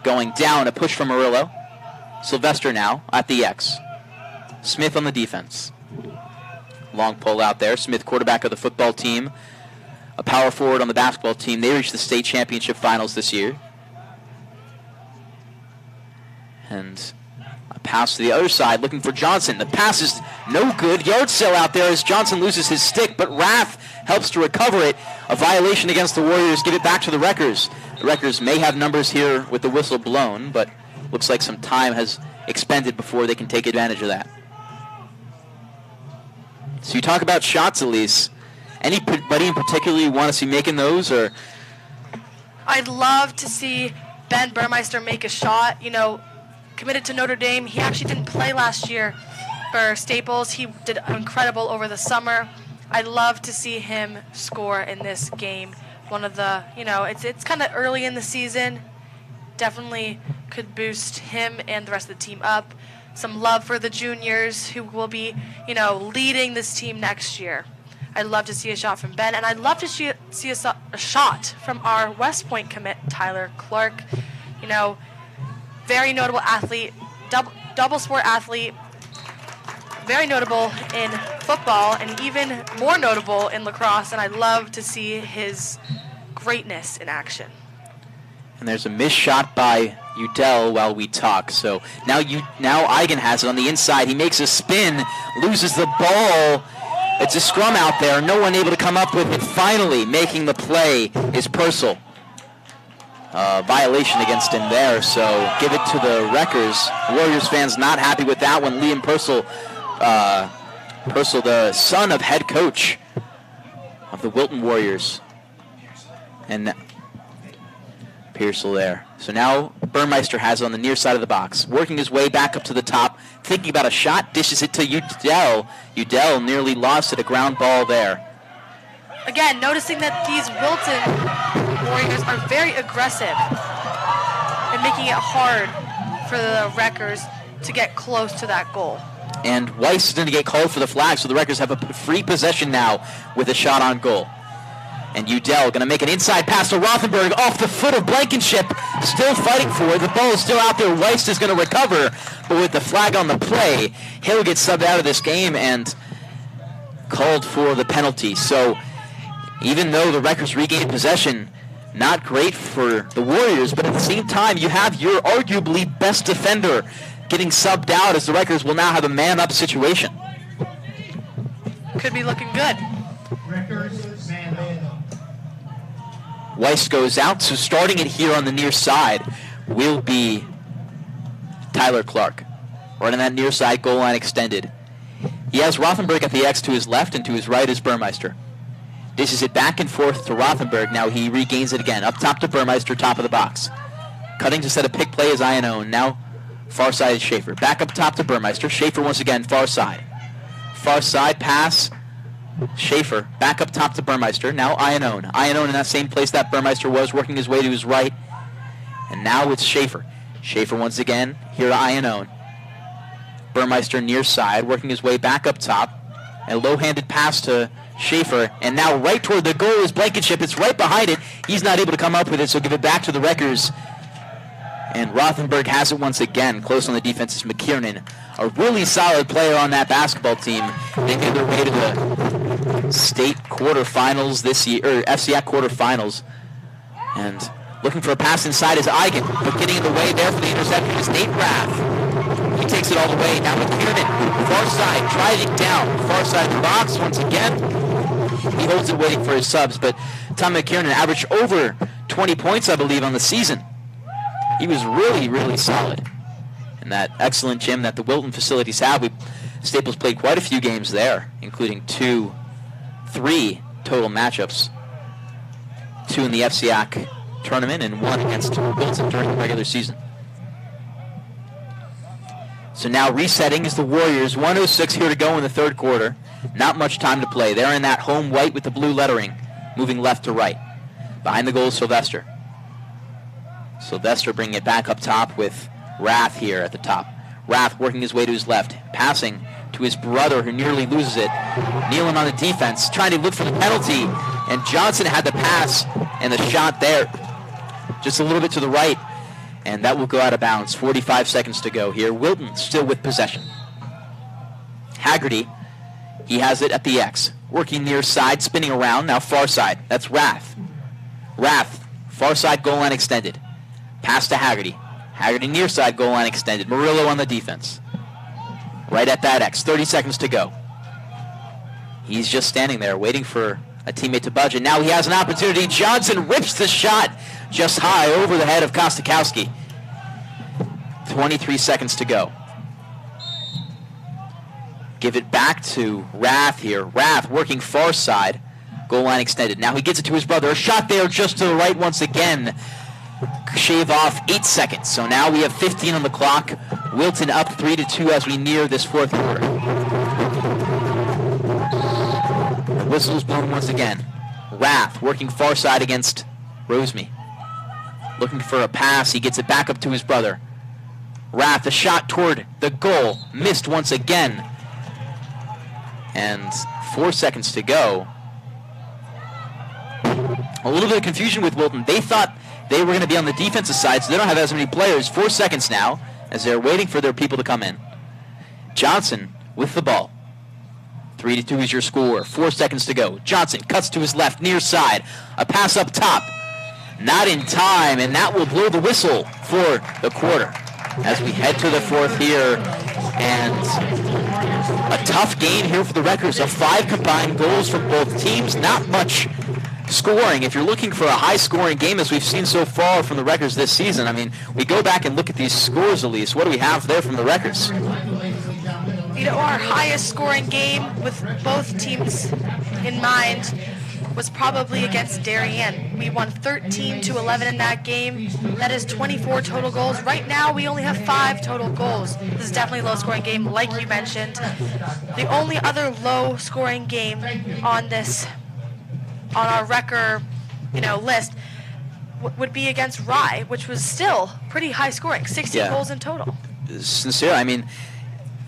Going down, a push from Murillo. Sylvester now at the X. Smith on the defense. Long pull out there. Smith, quarterback of the football team, a power forward on the basketball team. They reached the state championship finals this year. And a pass to the other side, looking for Johnson. The pass is no good. Yard sale out there as Johnson loses his stick, but Rath helps to recover it. A violation against the Warriors. Give it back to the Wreckers. The Wreckers may have numbers here with the whistle blown, but looks like some time has expended before they can take advantage of that. So you talk about shots, Elise. Anybody in particular you want to see making those, or? I'd love to see Ben Burmeister make a shot. You know, committed to Notre Dame. He actually didn't play last year for Staples. He did incredible over the summer. I'd love to see him score in this game. One of the, you know, it's kind of early in the season. Definitely could boost him and the rest of the team up. Some love for the juniors who will be, you know, leading this team next year. I'd love to see a shot from Ben, and I'd love to see a shot from our West Point commit, Tyler Clark. You know, very notable athlete, double sport athlete, very notable in football, and even more notable in lacrosse, and I'd love to see his greatness in action. And there's a missed shot by Udell while we talk. So now Eigen has it on the inside. He makes a spin, loses the ball. It's a scrum out there. No one able to come up with it. Finally making the play is Purcell. Violation against him there, so give it to the Wreckers. Warriors fans not happy with that one. Liam Purcell, the son of head coach of the Wilton Warriors. And Pearsall there. So now Burmeister has it on the near side of the box, working his way back up to the top, thinking about a shot, dishes it to Udell. Udell nearly lost it, a ground ball there. Again, noticing that these Wilton Warriors are very aggressive and making it hard for the Wreckers to get close to that goal. And Weiss is going to get called for the flag, so the Wreckers have a free possession now with a shot on goal. And Udell going to make an inside pass to Rothenberg off the foot of Blankenship. Still fighting for it. The ball is still out there. Weiss is going to recover. But with the flag on the play, Hill gets subbed out of this game and called for the penalty. So even though the Wreckers regained possession, not great for the Warriors, but at the same time, you have your arguably best defender getting subbed out as the Wreckers will now have a man-up situation. Could be looking good. Wreckers, man up. Weiss goes out, so starting it here on the near side will be Tyler Clark. Right on that near side, goal line extended. He has Rothenberg at the X to his left, and to his right is Burmeister. Dishes it back and forth to Rothenberg. Now he regains it again. Up top to Burmeister, top of the box. Cutting to set a pick play is Iannone. Now far side is Schaefer. Back up top to Burmeister. Schaefer once again, far side. Far side pass. Schaefer back up top to Burmeister. Now Iannone. Iannone in that same place that Burmeister was, working his way to his right. And now it's Schaefer. Schaefer once again, here to Iannone. Burmeister near side, working his way back up top. A low-handed pass to Schaefer. And now right toward the goal is Blankenship. It's right behind it. He's not able to come up with it, so give it back to the Wreckers. And Rothenberg has it once again. Close on the defense is McKiernan. A really solid player on that basketball team. They made their way to the state quarterfinals this year, or FCAC quarterfinals. And looking for a pass inside is Eigen. But getting in the way there for the interception is Nate Rath. He takes it all the way. Now McKiernan, far side, driving down. Far side of the box once again. He holds it waiting for his subs. But Tom McKiernan averaged over 20 points, I believe, on the season. He was really, really solid in that excellent gym that the Wilton facilities have. Staples played quite a few games there, including 3 total matchups. 2 in the FCAC tournament and 1 against Wilton during the regular season. So now resetting is the Warriors. 1:06 here to go in the third quarter. Not much time to play. They're in that home white with the blue lettering, moving left to right. Behind the goal is Sylvester. Sylvester bringing it back up top with Rath here at the top. Rath working his way to his left, passing to his brother who nearly loses it. Kneeling on the defense, trying to look for the penalty, and Johnson had the pass and the shot there just a little bit to the right, and that will go out of bounds. 45 seconds to go here. Wilton still with possession. Haggerty, he has it at the X. Working near side, spinning around, now far side. That's Rath. Rath, far side, goal line extended. Pass to Haggerty. Haggerty near side, goal line extended. Murillo on the defense. Right at that X, 30 seconds to go. He's just standing there waiting for a teammate to budge, and now he has an opportunity. Johnson rips the shot just high over the head of Kostakowski. 23 seconds to go. Give it back to Rath here. Rath working far side. Goal line extended. Now he gets it to his brother. A shot there just to the right once again. Shave off 8 seconds. So now we have 15 on the clock. Wilton up 3-2 as we near this fourth quarter. The whistle's blown once again. Rath working far side against Roseme. Looking for a pass. He gets it back up to his brother. Rath, a shot toward the goal. Missed once again. And 4 seconds to go. A little bit of confusion with Wilton. They thought they were going to be on the defensive side, so they don't have as many players. 4 seconds now as they're waiting for their people to come in. Johnson with the ball. 3-2 is your score. 4 seconds to go. Johnson cuts to his left, near side. A pass up top. Not in time, and that will blow the whistle for the quarter as we head to the fourth here. And a tough game here for the Wreckers of 5 combined goals from both teams. Not much scoring. If you're looking for a high-scoring game, as we've seen so far from the Wreckers this season, I mean, we go back and look at these scores, Elise. What do we have there from the Wreckers? You know, our highest scoring game with both teams in mind was probably against Darien. We won 13-11 in that game. That is 24 total goals. Right now, we only have 5 total goals. This is definitely a low-scoring game, like you mentioned. The only other low-scoring game on our Wrecker, list would be against Rye, which was still pretty high-scoring, 16 goals in total. Sincerely, I mean,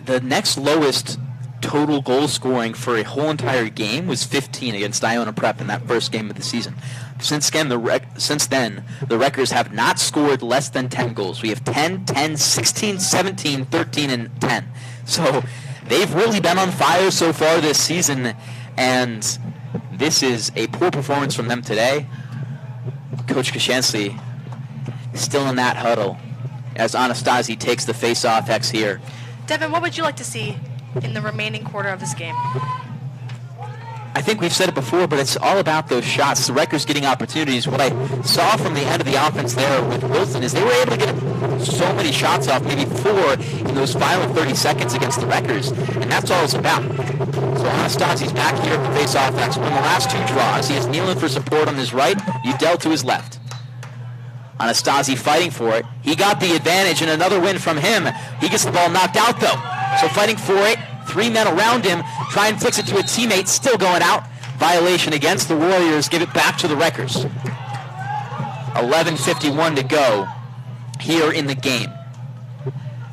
the next lowest total goal scoring for a whole entire game was 15 against Iona Prep in that first game of the season. Since then, the Wreckers have not scored less than 10 goals. We have 10, 10, 16, 17, 13, and 10. So they've really been on fire so far this season, and this is a poor performance from them today. Coach Kashansky still in that huddle as Anastasi takes the face-off X here. Devin, what would you like to see in the remaining quarter of this game? I think we've said it before, but it's all about those shots. The Wreckers getting opportunities. What I saw from the end of the offense there with Wilton is they were able to get so many shots off, maybe 4 in those final 30 seconds against the Wreckers, and that's all it's about. So Anastasi's back here at the face-off X. Won the last 2 draws. He has Nealon for support on his right, Udell to his left. Anastasi fighting for it. He got the advantage, and another win from him. He gets the ball knocked out, though. So fighting for it. 3 men around him. Try and flicks it to a teammate. Still going out. Violation against the Warriors. Give it back to the Wreckers. 11:51 to go here in the game.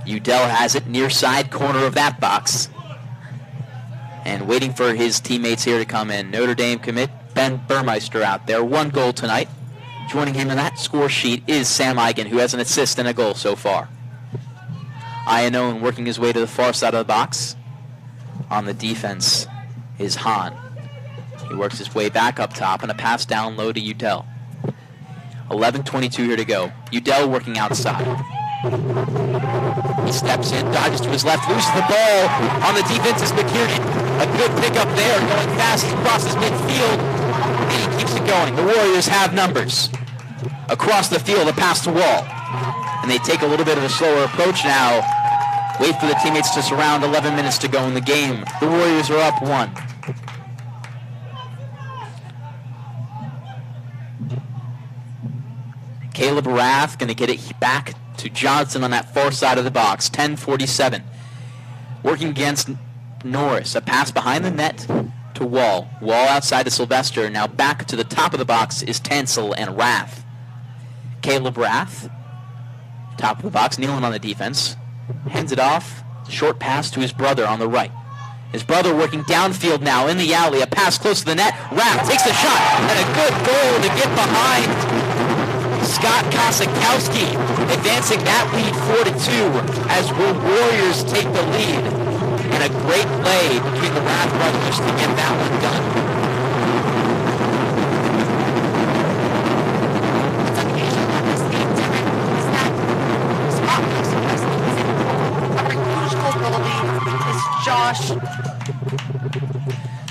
Udell has it near side corner of that box. And waiting for his teammates here to come in. Notre Dame commit Ben Burmeister out there. 1 goal tonight. Joining him in that score sheet is Sam Eigen, who has an assist and a goal so far. Iannone working his way to the far side of the box. On the defense is Hahn. He works his way back up top and a pass down low to Udell. 11:22 here to go. Udell working outside. He steps in, dodges to his left, loses the ball. On the defense is McKiernan. A good pickup there, going fast, he crosses midfield, and he keeps it going. The Warriors have numbers. Across the field, a pass to Wall. And they take a little bit of a slower approach now. Wait for the teammates to surround. 11 minutes to go in the game. The Warriors are up 1. Caleb Rath going to get it back to Johnson on that far side of the box. 10:47. Working against Norris. A pass behind the net to Wall. Wall outside to Sylvester. Now back to the top of the box is Tansel and Rath. Caleb Rath. Top of the box. Nealon on the defense. Hands it off. Short pass to his brother on the right. His brother working downfield now in the alley. A pass close to the net. Rath takes the shot. And a good goal to get behind Scott Kosakowski, advancing that lead 4-2 as the Warriors take the lead. And a great play between the Rath brothers to get that one done.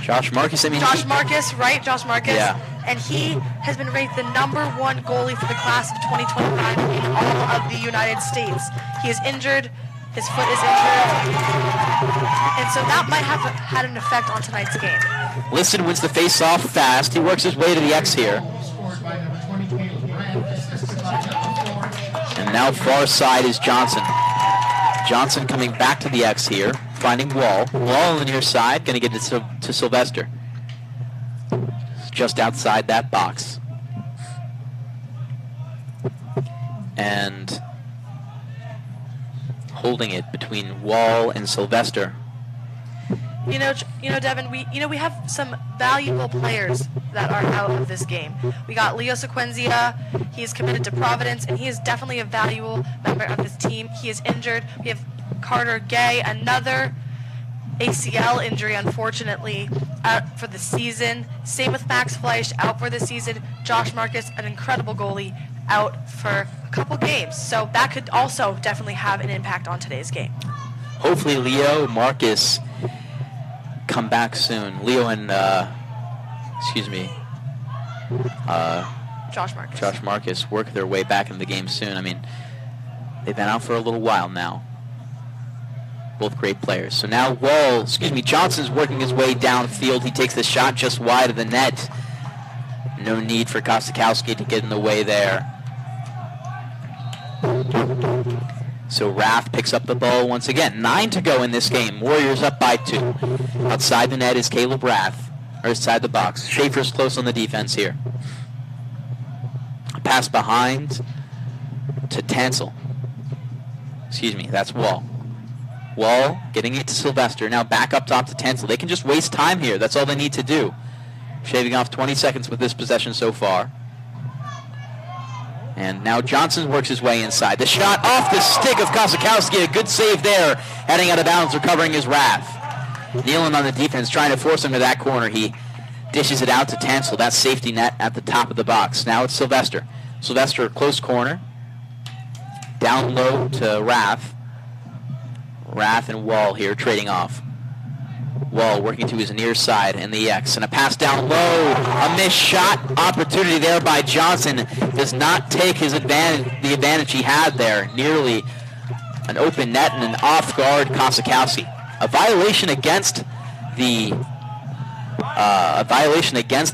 Josh Marcus, I mean... Josh Marcus, right? Josh Marcus. Yeah. And he has been ranked the #1 goalie for the class of 2025 in all of the United States. He is injured. His foot is injured. And so that might have had an effect on tonight's game. Liston wins the face-off fast. He works his way to the X here. Scored by number 20, Caleb Grant, assisted by number 4. And now far side is Johnson. Johnson coming back to the X here, finding Wall. Wall on the near side, going to get it to Sylvester. Just outside that box. And holding it between Wall and Sylvester. You know, Devin. We have some valuable players that are out of this game. We got Leo Sequenzia. He is committed to Providence, and he is definitely a valuable member of this team. He is injured. We have Carter Gay, another ACL injury, unfortunately, out for the season. Same with Max Fleisch, out for the season. Josh Marcus, an incredible goalie, out for a couple games. So that could also definitely have an impact on today's game. Hopefully Leo, Marcus come back soon. Leo and, Josh Marcus work their way back into the game soon. I mean, they've been out for a little while now. Both great players. So now Johnson's working his way downfield. He takes the shot just wide of the net. No need for Kostakowski to get in the way there. So Rath picks up the ball once again. 9 to go in this game. Warriors up by 2. Outside the net is Caleb Rath, or inside the box. Schaefer's close on the defense here. A pass behind to Tansel. That's Wall. Wall getting it to Sylvester. Now back up top to Tansel. They can just waste time here. That's all they need to do. Shaving off 20 seconds with this possession so far. And now Johnson works his way inside. The shot off the stick of Kosakowski. A good save there. Heading out of bounds, recovering his Rath. Nealon on the defense, trying to force him to that corner. He dishes it out to Tansel. That safety net at the top of the box. Now it's Sylvester. Sylvester, close corner. Down low to Rath. Rath and Wall here trading off. Wall working to his near side in the X. And a pass down low. A missed shot opportunity there by Johnson. Does not take the advantage he had there. Nearly an open net and an off-guard Kosakowski. A violation against the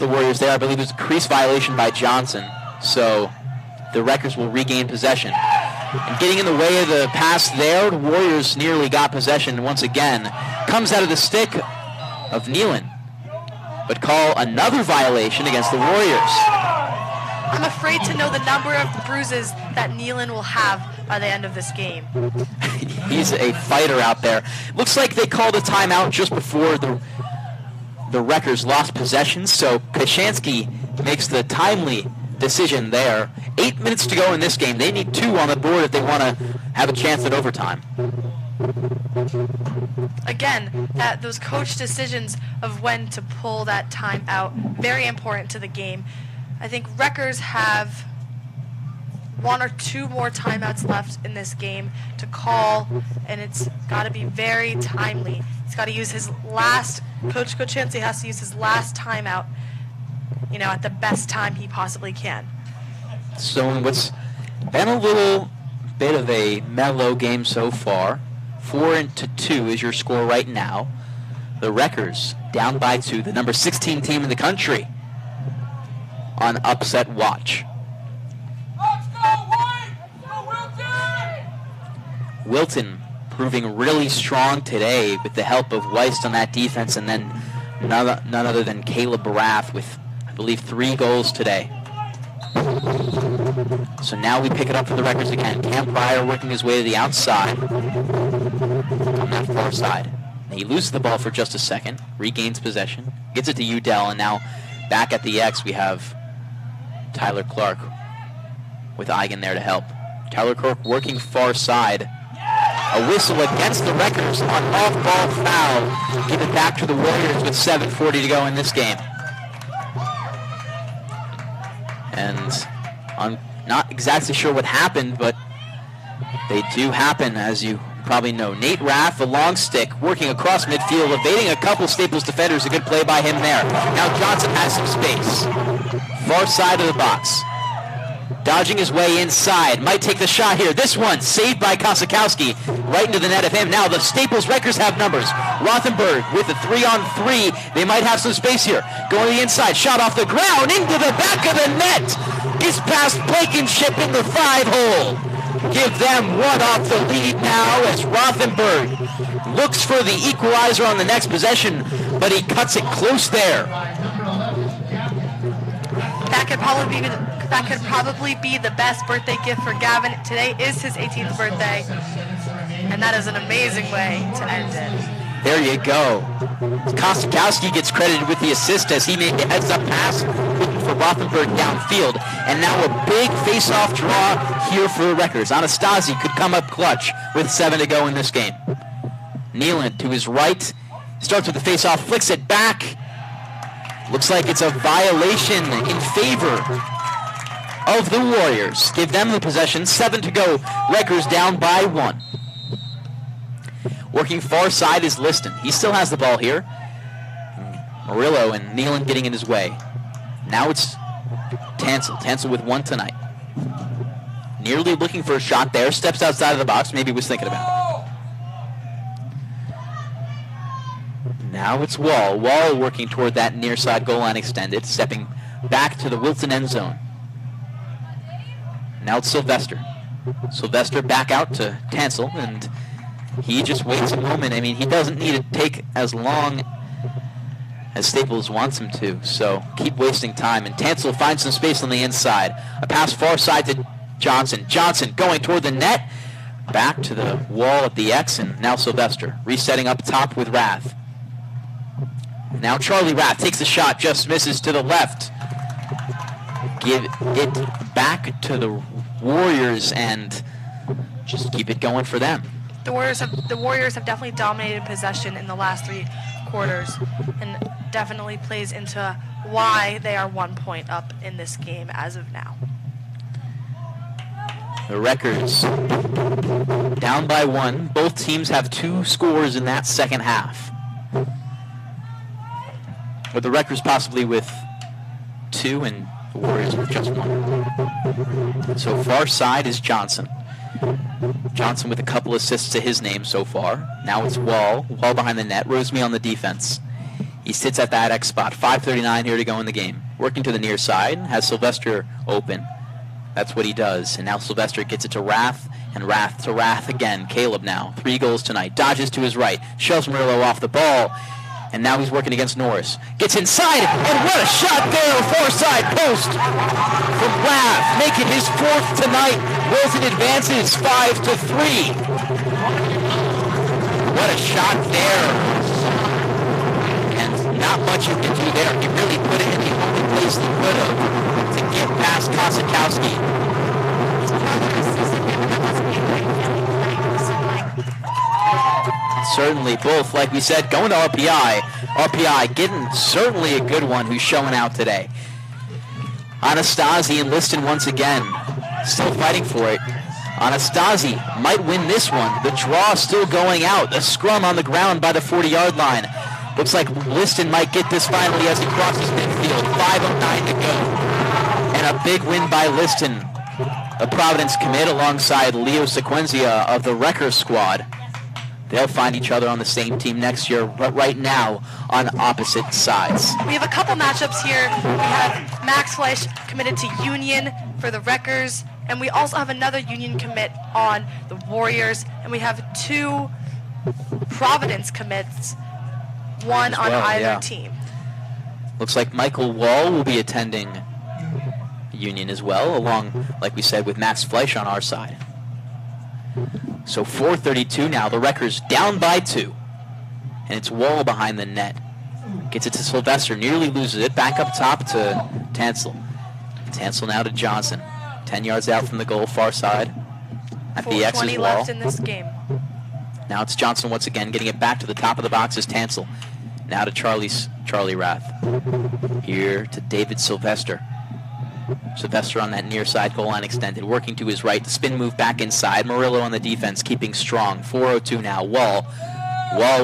Warriors there. I believe it was a crease violation by Johnson. So the Wreckers will regain possession. And getting in the way of the pass there, the Warriors nearly got possession once again. Comes out of the stick of Nealon, but call another violation against the Warriors. I'm afraid to know the number of bruises that Nealon will have by the end of this game. He's a fighter out there. Looks like they called a timeout just before the Wreckers lost possession, so Kashansky makes the timely decision there. 8 minutes to go in this game. They need 2 on the board if they want to have a chance at overtime. Again, those coach decisions of when to pull that time out, very important to the game. I think Wreckers have 1 or 2 more timeouts left in this game to call, and it's got to be very timely. He's got to use his last, Coach Kochanski has to use his last timeout, at the best time he possibly can. So in what's been a little bit of a mellow game so far, 4-2 is your score right now. The Wreckers down by 2, the number 16 team in the country, on upset watch. Let's go, Wilton proving really strong today with the help of Weist on that defense, and then none other than Caleb Rath with, I believe, 3 goals today. So now we pick it up for the Wreckers again. Cam Pryor working his way to the outside on that far side. He loses the ball for just a second, regains possession, gets it to Udell, and now back at the X we have Tyler Clark with Eigen there to help. Tyler Clark working far side. A whistle against the Wreckers on off-ball foul. Give it back to the Warriors with 7:40 to go in this game. And I'm not exactly sure what happened, but they do happen, as you probably know. Nate Raff, the long stick, working across midfield, evading a couple Staples defenders. A good play by him there. Now Johnson has some space. Far side of the box. Dodging his way inside. Might take the shot here. This one saved by Kosakowski. Right into the net of him. Now the Staples Wreckers have numbers. Rothenberg with a 3-on-3. They might have some space here. Going to the inside. Shot off the ground. Into the back of the net. Is past Blankenship in the 5-hole. Give them one off the lead now as Rothenberg looks for the equalizer on the next possession, but he cuts it close there. That could probably be the best birthday gift for Gavin. Today is his 18th birthday, and that is an amazing way to end it. There you go. Kostakowski gets credited with the assist as he made the heads-up pass looking for Rothenberg downfield. And now a big face-off draw here for the Wreckers. Anastasi could come up clutch with 7 to go in this game. Nealon to his right. Starts with the face-off, flicks it back. Looks like it's a violation in favor of the Warriors. Give them the possession. 7 to go. Wreckers down by 1. Working far side is Liston. He still has the ball here. Murillo and Nealon getting in his way. Now it's Tansel. Tansel with 1 tonight. Nearly looking for a shot there. Steps outside of the box. Maybe was thinking about it. Now it's Wall. Wall working toward that near side goal line extended. Stepping back to the Wilton end zone. Now it's Sylvester. Sylvester back out to Tansel, and he just waits a moment. I mean, he doesn't need to take as long as Staples wants him to, so keep wasting time. And Tansel finds some space on the inside. A pass far side to Johnson. Johnson going toward the net. Back to the wall at the X, and now Sylvester. Resetting up top with Rath. Now Charlie Rath takes the shot, just misses to the left. Give it back to the Warriors and just keep it going for them. The Warriors have definitely dominated possession in the last 3 quarters, and definitely plays into why they are 1 point up in this game as of now. The Wreckers down by 1. Both teams have 2 scores in that second half. With the Wreckers possibly with 2 and the Warriors with just 1. So far side is Johnson. Johnson with a couple assists to his name so far. Now it's Wall. Wall behind the net. Roseme on the defense. He sits at that X spot. 5:39 here to go in the game. Working to the near side. Has Sylvester open. That's what he does. And now Sylvester gets it to Rath. And Rath to Rath again. Caleb now. 3 goals tonight. Dodges to his right. Shoves Murillo off the ball. And now he's working against Norris. Gets inside, and what a shot there, far side post from Rath, making his 4th tonight. Wilton advances 5-3. What a shot there. And not much you can do there. He really put it in the only place he could have to get past Kosakowski. Certainly both, like we said, going to RPI. RPI getting certainly a good one who's showing out today. Anastasi and Liston once again. Still fighting for it. Anastasi might win this one. The draw still going out. The scrum on the ground by the 40-yard line. Looks like Liston might get this finally as he crosses midfield. 5:09 to go. And a big win by Liston. A Providence commit alongside Leo Sequenzia of the Wrecker squad. They'll find each other on the same team next year, but right now on opposite sides. We have a couple matchups here. We have Max Fleisch committed to Union for the Wreckers, and we also have another Union commit on the Warriors, and we have 2 Providence commits, one on either team. Looks like Michael Wall will be attending Union as well, along, like we said, with Max Fleisch on our side. So 4:32 now. The Wreckers down by 2. And it's Wall behind the net. Gets it to Sylvester. Nearly loses it. Back up top to Tansel. Tansel now to Johnson. 10 yards out from the goal, far side. At the X's Wall. 4:20 left in this game. Now it's Johnson once again, getting it back to the top of the box is Tansel. Now to Charlie Rath. Here to David Sylvester. Sylvester on that near side goal line extended, working to his right. The spin move back inside. Murillo on the defense, keeping strong. 4:02 now. Wall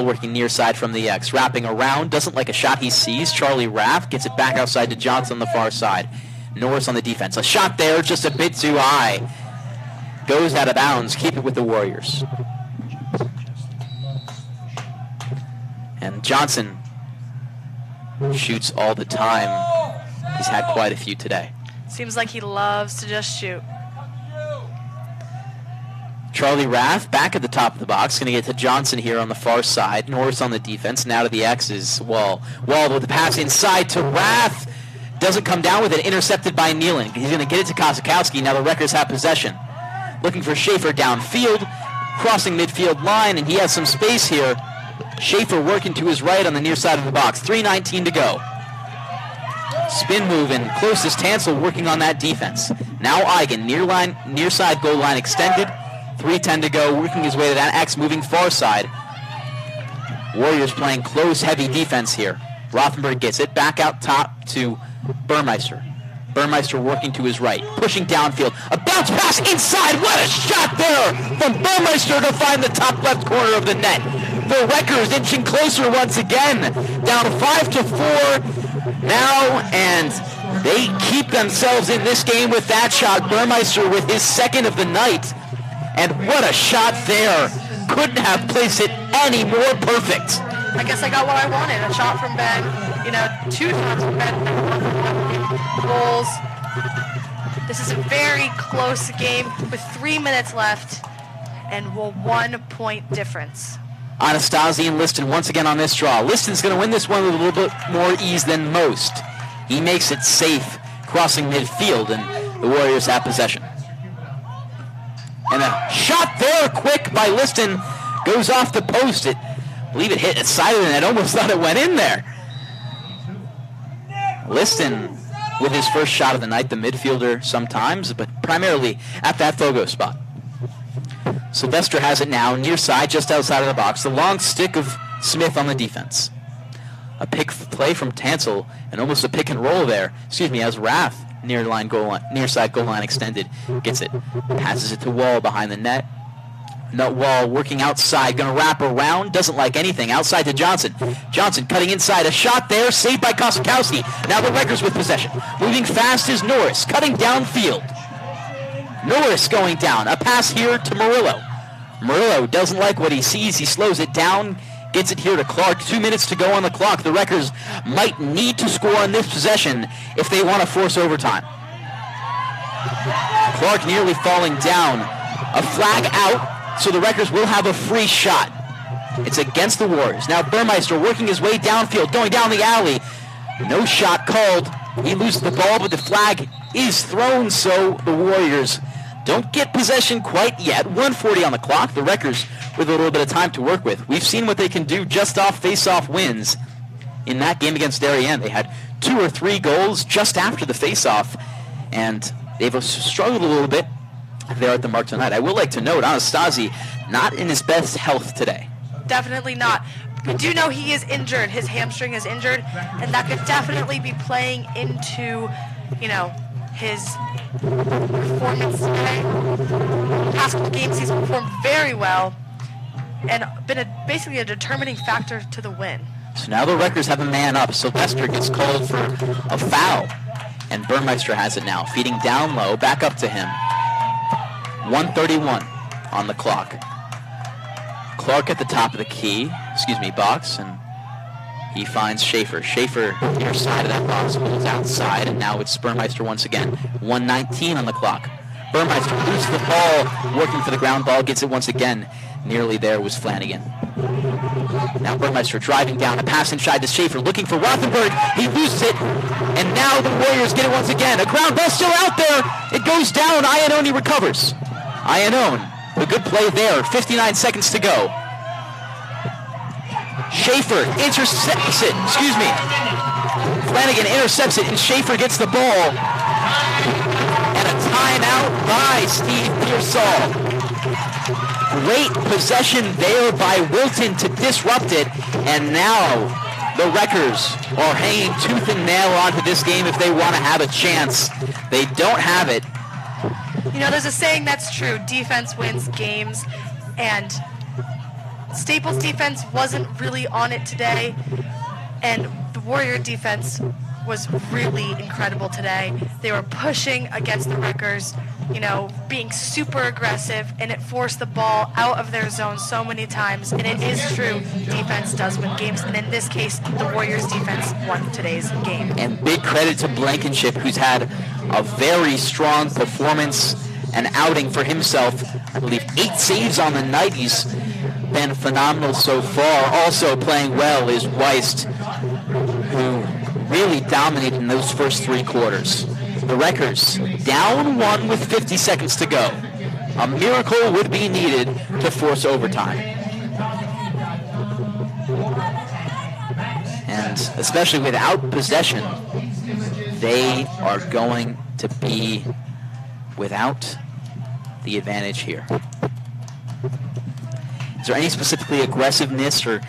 working near side from the X. Wrapping around, doesn't like a shot he sees. Charlie Rath gets it back outside to Johnson on the far side. Norris on the defense. A shot there, just a bit too high. Goes out of bounds. Keep it with the Warriors. And Johnson shoots all the time. He's had quite a few today. Seems like he loves to just shoot. Charlie Rath back at the top of the box. Going to get to Johnson here on the far side. Norris on the defense. Now to the X's. Wall with the pass inside to Rath. Doesn't come down with it. Intercepted by Nealon. He's going to get it to Kosakowski. Now the Wreckers have possession. Looking for Schaefer downfield. Crossing midfield line, and he has some space here. Schaefer working to his right on the near side of the box. 3:19 to go. Spin move and closest Tansel working on that defense. Now Eigen, near side goal line extended. 3:10 to go, working his way to that X, moving far side. Warriors playing close, heavy defense here. Rothenberg gets it back out top to Burmeister. Burmeister working to his right, pushing downfield. A bounce pass inside. What a shot there from Burmeister to find the top left corner of the net. The Wreckers inching closer once again, down 5-4 now, and they keep themselves in this game with that shot. Burmeister with his second of the night, and what a shot there. Couldn't have placed it any more perfect. I guess I got what I wanted. A shot from Ben, 2 shots from Ben, goals. This is a very close game with 3 minutes left and a 1-point difference. Anastasi and Liston once again on this draw. Liston's going to win this one with a little bit more ease than most. He makes it safe, crossing midfield, and the Warriors have possession. And a shot there, quick by Liston, goes off the post. I believe it hit the side of the net. Almost thought it went in there. Liston with his first shot of the night, the midfielder sometimes, but primarily at that Fogo spot. Sylvester has it now, near side, just outside of the box. The long stick of Smith on the defense. A pick play from Tansel, and almost a pick and roll there. As Rath, near side goal line extended, gets it. Passes it to Wall behind the net. Wall working outside, going to wrap around, doesn't like anything. Outside to Johnson. Johnson cutting inside, a shot there, saved by Kosakowski. Now the Wreckers with possession. Moving fast is Norris, cutting downfield. Norris going down, a pass here to Murillo. Murillo doesn't like what he sees, he slows it down, gets it here to Clark. 2 minutes to go on the clock. The Wreckers might need to score on this possession if they want to force overtime. Clark nearly falling down. A flag out, so the Wreckers will have a free shot. It's against the Warriors. Now Burmeister working his way downfield, going down the alley. No shot called. He loses the ball, but the flag is thrown, so the Warriors don't get possession quite yet. 1:40 on the clock. The Wreckers with a little bit of time to work with. We've seen what they can do just off face-off wins. In that game against Darien, they had 2 or 3 goals just after the face-off, and they've struggled a little bit there at the mark tonight. I will like to note, Anastasi not in his best health today. Definitely not. We do know he is injured. His hamstring is injured, and that could definitely be playing into, his performance today. Past couple games, he's performed very well and been basically a determining factor to the win. So now the Wreckers have a man up. Sylvester gets called for a foul, and Burmeister has it now, feeding down low, back up to him. 1:31 on the clock. Clark at the top of the box, and he finds Schaefer. Schaefer near side of that box, pulls outside, and now it's Burmeister once again. 1:19 on the clock. Burmeister loses the ball, working for the ground ball, gets it once again. Nearly there was Flanagan. Now Burmeister driving down, a pass inside to Schaefer, looking for Rothenberg. He loses it, and now the Warriors get it once again. A ground ball still out there. It goes down. Iannone recovers. Iannone, a good play there. 59 seconds to go. Schaefer intercepts it. Flanagan intercepts it, and Schaefer gets the ball. And a timeout by Steve Pearsall. Great possession there by Wilton to disrupt it, and now the Wreckers are hanging tooth and nail onto this game if they want to have a chance. They don't have it. You know, there's a saying that's true. Defense wins games, and Staples' defense wasn't really on it today, and the Warrior defense was really incredible today. They were pushing against the Wreckers, you know, being super aggressive, and it forced the ball out of their zone so many times. And it is true, defense does win games, and in this case, the Warriors defense won today's game. And big credit to Blankenship, who's had a very strong performance and outing for himself. I believe 8 saves on the night. He's been phenomenal so far. Also playing well is Weist, who really dominated in those first 3 quarters. The Wreckers down 1 with 50 seconds to go. A miracle would be needed to force overtime. And especially without possession, they are going to be without the advantage here. Is there any specifically aggressiveness or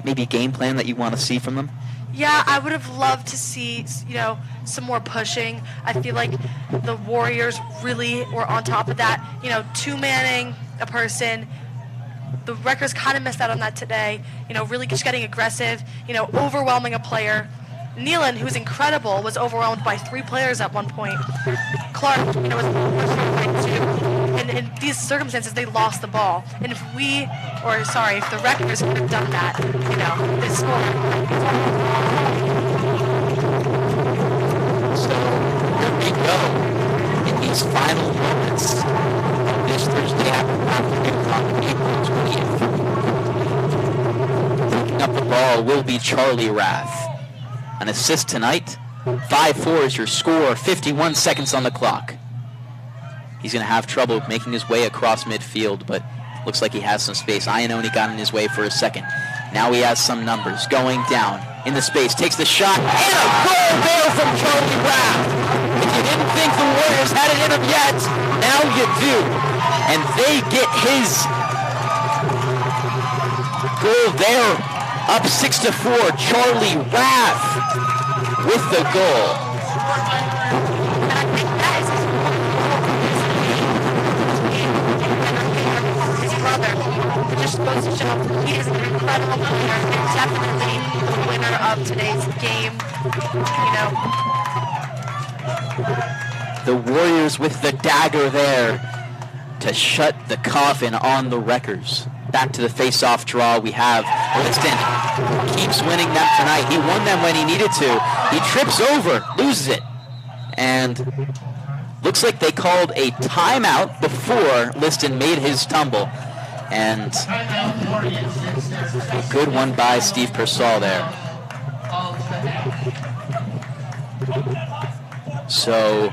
maybe game plan that you want to see from them? Yeah, I would have loved to see, you know, some more pushing. I feel like the Warriors really were on top of that. You know, 2-manning a person. The Wreckers kind of missed out on that today. You know, really just getting aggressive, you know, overwhelming a player. Nealon, who's incredible, was overwhelmed by 3 players at one point. Clark, you know, was overwhelmed by 2. And in these circumstances, they lost the ball. And if the Wreckers could have done that, you know, they scored. So here we go in these final moments of this Thursday afternoon on April 20th. Picking up the ball will be Charlie Rath. An assist tonight. 5-4 is your score. 51 seconds on the clock. He's going to have trouble making his way across midfield, but looks like he has some space. Iannone got in his way for a second. Now he has some numbers. Going down in the space. Takes the shot. And a goal there from Charlie Rath. If you didn't think the Warriors had it in them yet, now you do. And they get his goal there. Up 6-4. Charlie Rath with the goal. Just goes to show he is an incredible player and definitely the winner of today's game. You know, the Warriors with the dagger there to shut the coffin on the Wreckers. Back to the face-off draw. We have Wilton. Keeps winning them tonight. He won them when he needed to. He trips over, loses it, and looks like they called a timeout before Liston made his tumble. And a good one by Steve Persall there. So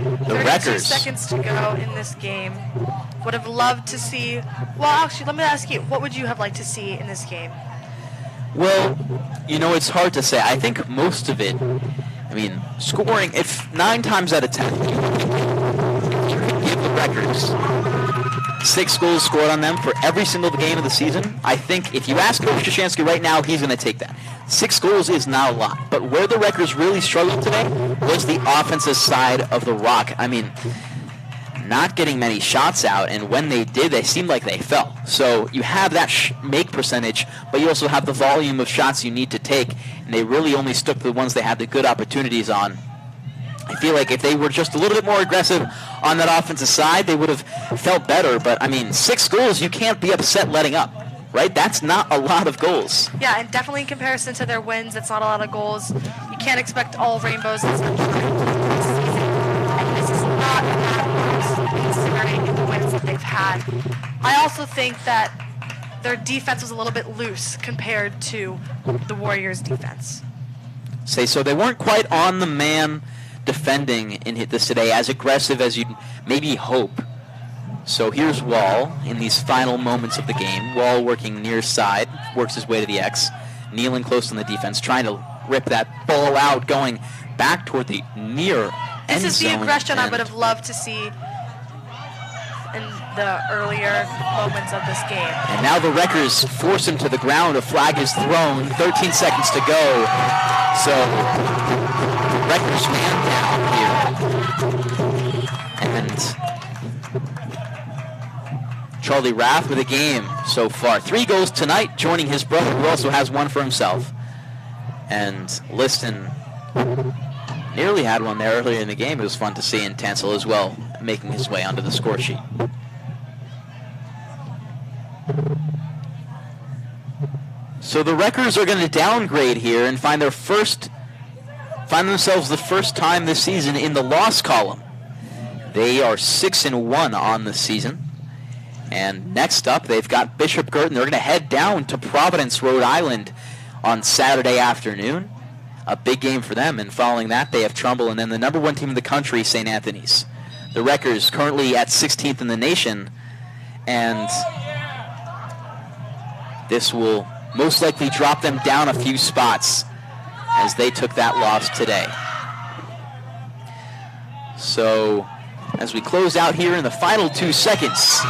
the 32 Wreckers. seconds to go in this game. Would have loved to see. Well, actually, let me ask you, what would you have liked to see in this game? Well, you know, it's hard to say. I think most of it, I mean, scoring, if 9 times out of 10, you could give the Wreckers 6 goals scored on them for every single game of the season, I think if you ask Coach Krzyzewski right now, he's going to take that. 6 goals is not a lot. But where the Wreckers really struggled today was the offensive side of the rock. I mean, not getting many shots out, and when they did, they seemed like they fell. So you have that make percentage, but you also have the volume of shots you need to take, and they really only stuck to the ones they had the good opportunities on. I feel like if they were just a little bit more aggressive on that offensive side, they would have felt better. But, I mean, 6 goals, you can't be upset letting up, right? That's not a lot of goals. Yeah, and definitely in comparison to their wins, it's not a lot of goals. You can't expect all rainbows and sunshine this season. And this is not that considering the wins that they've had. I also think that their defense was a little bit loose compared to the Warriors' defense. So they weren't quite on the man defending in this today, as aggressive as you'd maybe hope. So here's Wall in these final moments of the game. Wall working near side, works his way to the X. Kneeling close on the defense, trying to rip that ball out, going back toward the near end zone. This is the aggression I would have loved to see. in the earlier moments of this game. And now the Wreckers force him to the ground. A flag is thrown. 13 seconds to go. So Wreckers man down here. And Charlie Rath with a game so far. 3 goals tonight, joining his brother, who also has one for himself. And Liston nearly had one there earlier in the game. It was fun to see, and Tansel as well, making his way onto the score sheet. So the Wreckers are going to downgrade here and find themselves the first time this season in the loss column. They are 6-1 on the season. And next up, they've got Bishop Girton. They're going to head down to Providence, Rhode Island on Saturday afternoon. A big game for them. And following that, they have Trumbull and then the number 1 team in the country, St. Anthony's. The Wreckers currently at 16th in the nation. And this will most likely drop them down a few spots as they took that loss today. So as we close out here in the final 2 seconds,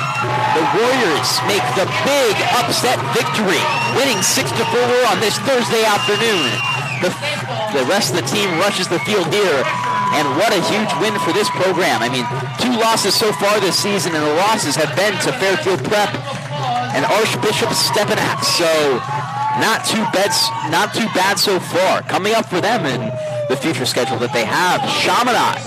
the Warriors make the big upset victory, winning 6-4 on this Thursday afternoon. The rest of the team rushes the field here, and what a huge win for this program. I mean, 2 losses so far this season, and the losses have been to Fairfield Prep and Archbishop Stepinac. So not too bad so far. Coming up for them in the future schedule that they have, Chaminade.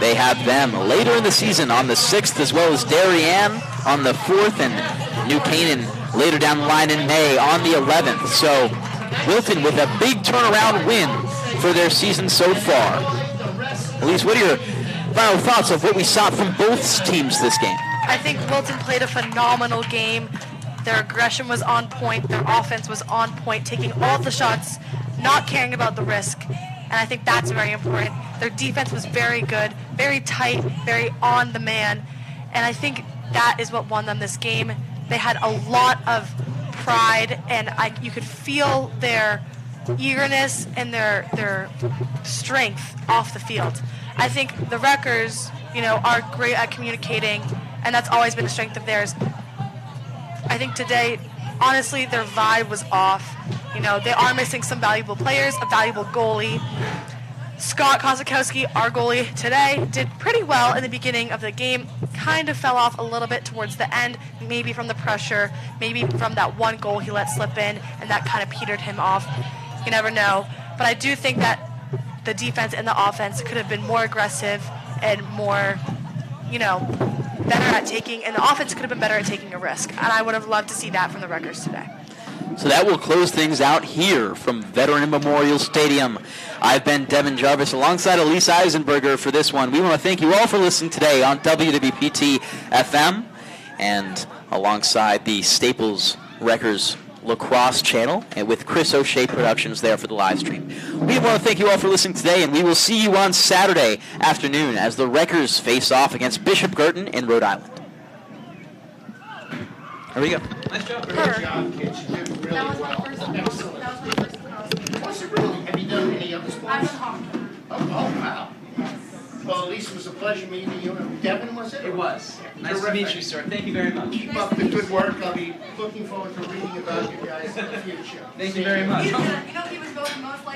They have them later in the season on the 6th, as well as Darien on the 4th, and New Canaan later down the line in May on the 11th. So Wilton with a big turnaround win for their season so far. Elise, what are your final thoughts of what we saw from both teams this game? I think Wilton played a phenomenal game. Their aggression was on point. Their offense was on point, taking all the shots, not caring about the risk. And I think that's very important. Their defense was very good, very tight, very on the man. And I think that is what won them this game. They had a lot of pride, and you could feel their eagerness and their strength off the field. I think the Wreckers, are great at communicating, and that's always been a strength of theirs. I think today, honestly, their vibe was off. They are missing some valuable players, a valuable goalie. Scott Kosakowski, our goalie today, did pretty well in the beginning of the game. Kind of fell off a little bit towards the end, maybe from the pressure, maybe from that one goal he let slip in, and that kind of petered him off. You never know. But I do think that the defense and the offense could have been more aggressive and more, better at taking, and the offense could have been better at taking a risk. And I would have loved to see that from the Wreckers today. So that will close things out here from Veteran Memorial Stadium. I've been Devin Jarvis alongside Elise Eisenberger for this one. We want to thank you all for listening today on WWPT FM and alongside the Staples Wreckers Lacrosse channel and with Chris O'Shea Productions there for the live stream. We want to thank you all for listening today, and we will see you on Saturday afternoon as the Wreckers face off against Bishop Girton in Rhode Island. There we go. Nice job. Great job, kids. You did really well. Excellent. Was it really? Have you done any other sports? I've done hockey. Oh, wow. Well, at least it was a pleasure meeting you. Devin, was it? It was. Nice to meet you, sir. Thank you very much. Keep up the good work. I'll be looking forward to reading about you guys in the future. Thank you very much. He was voted most likely.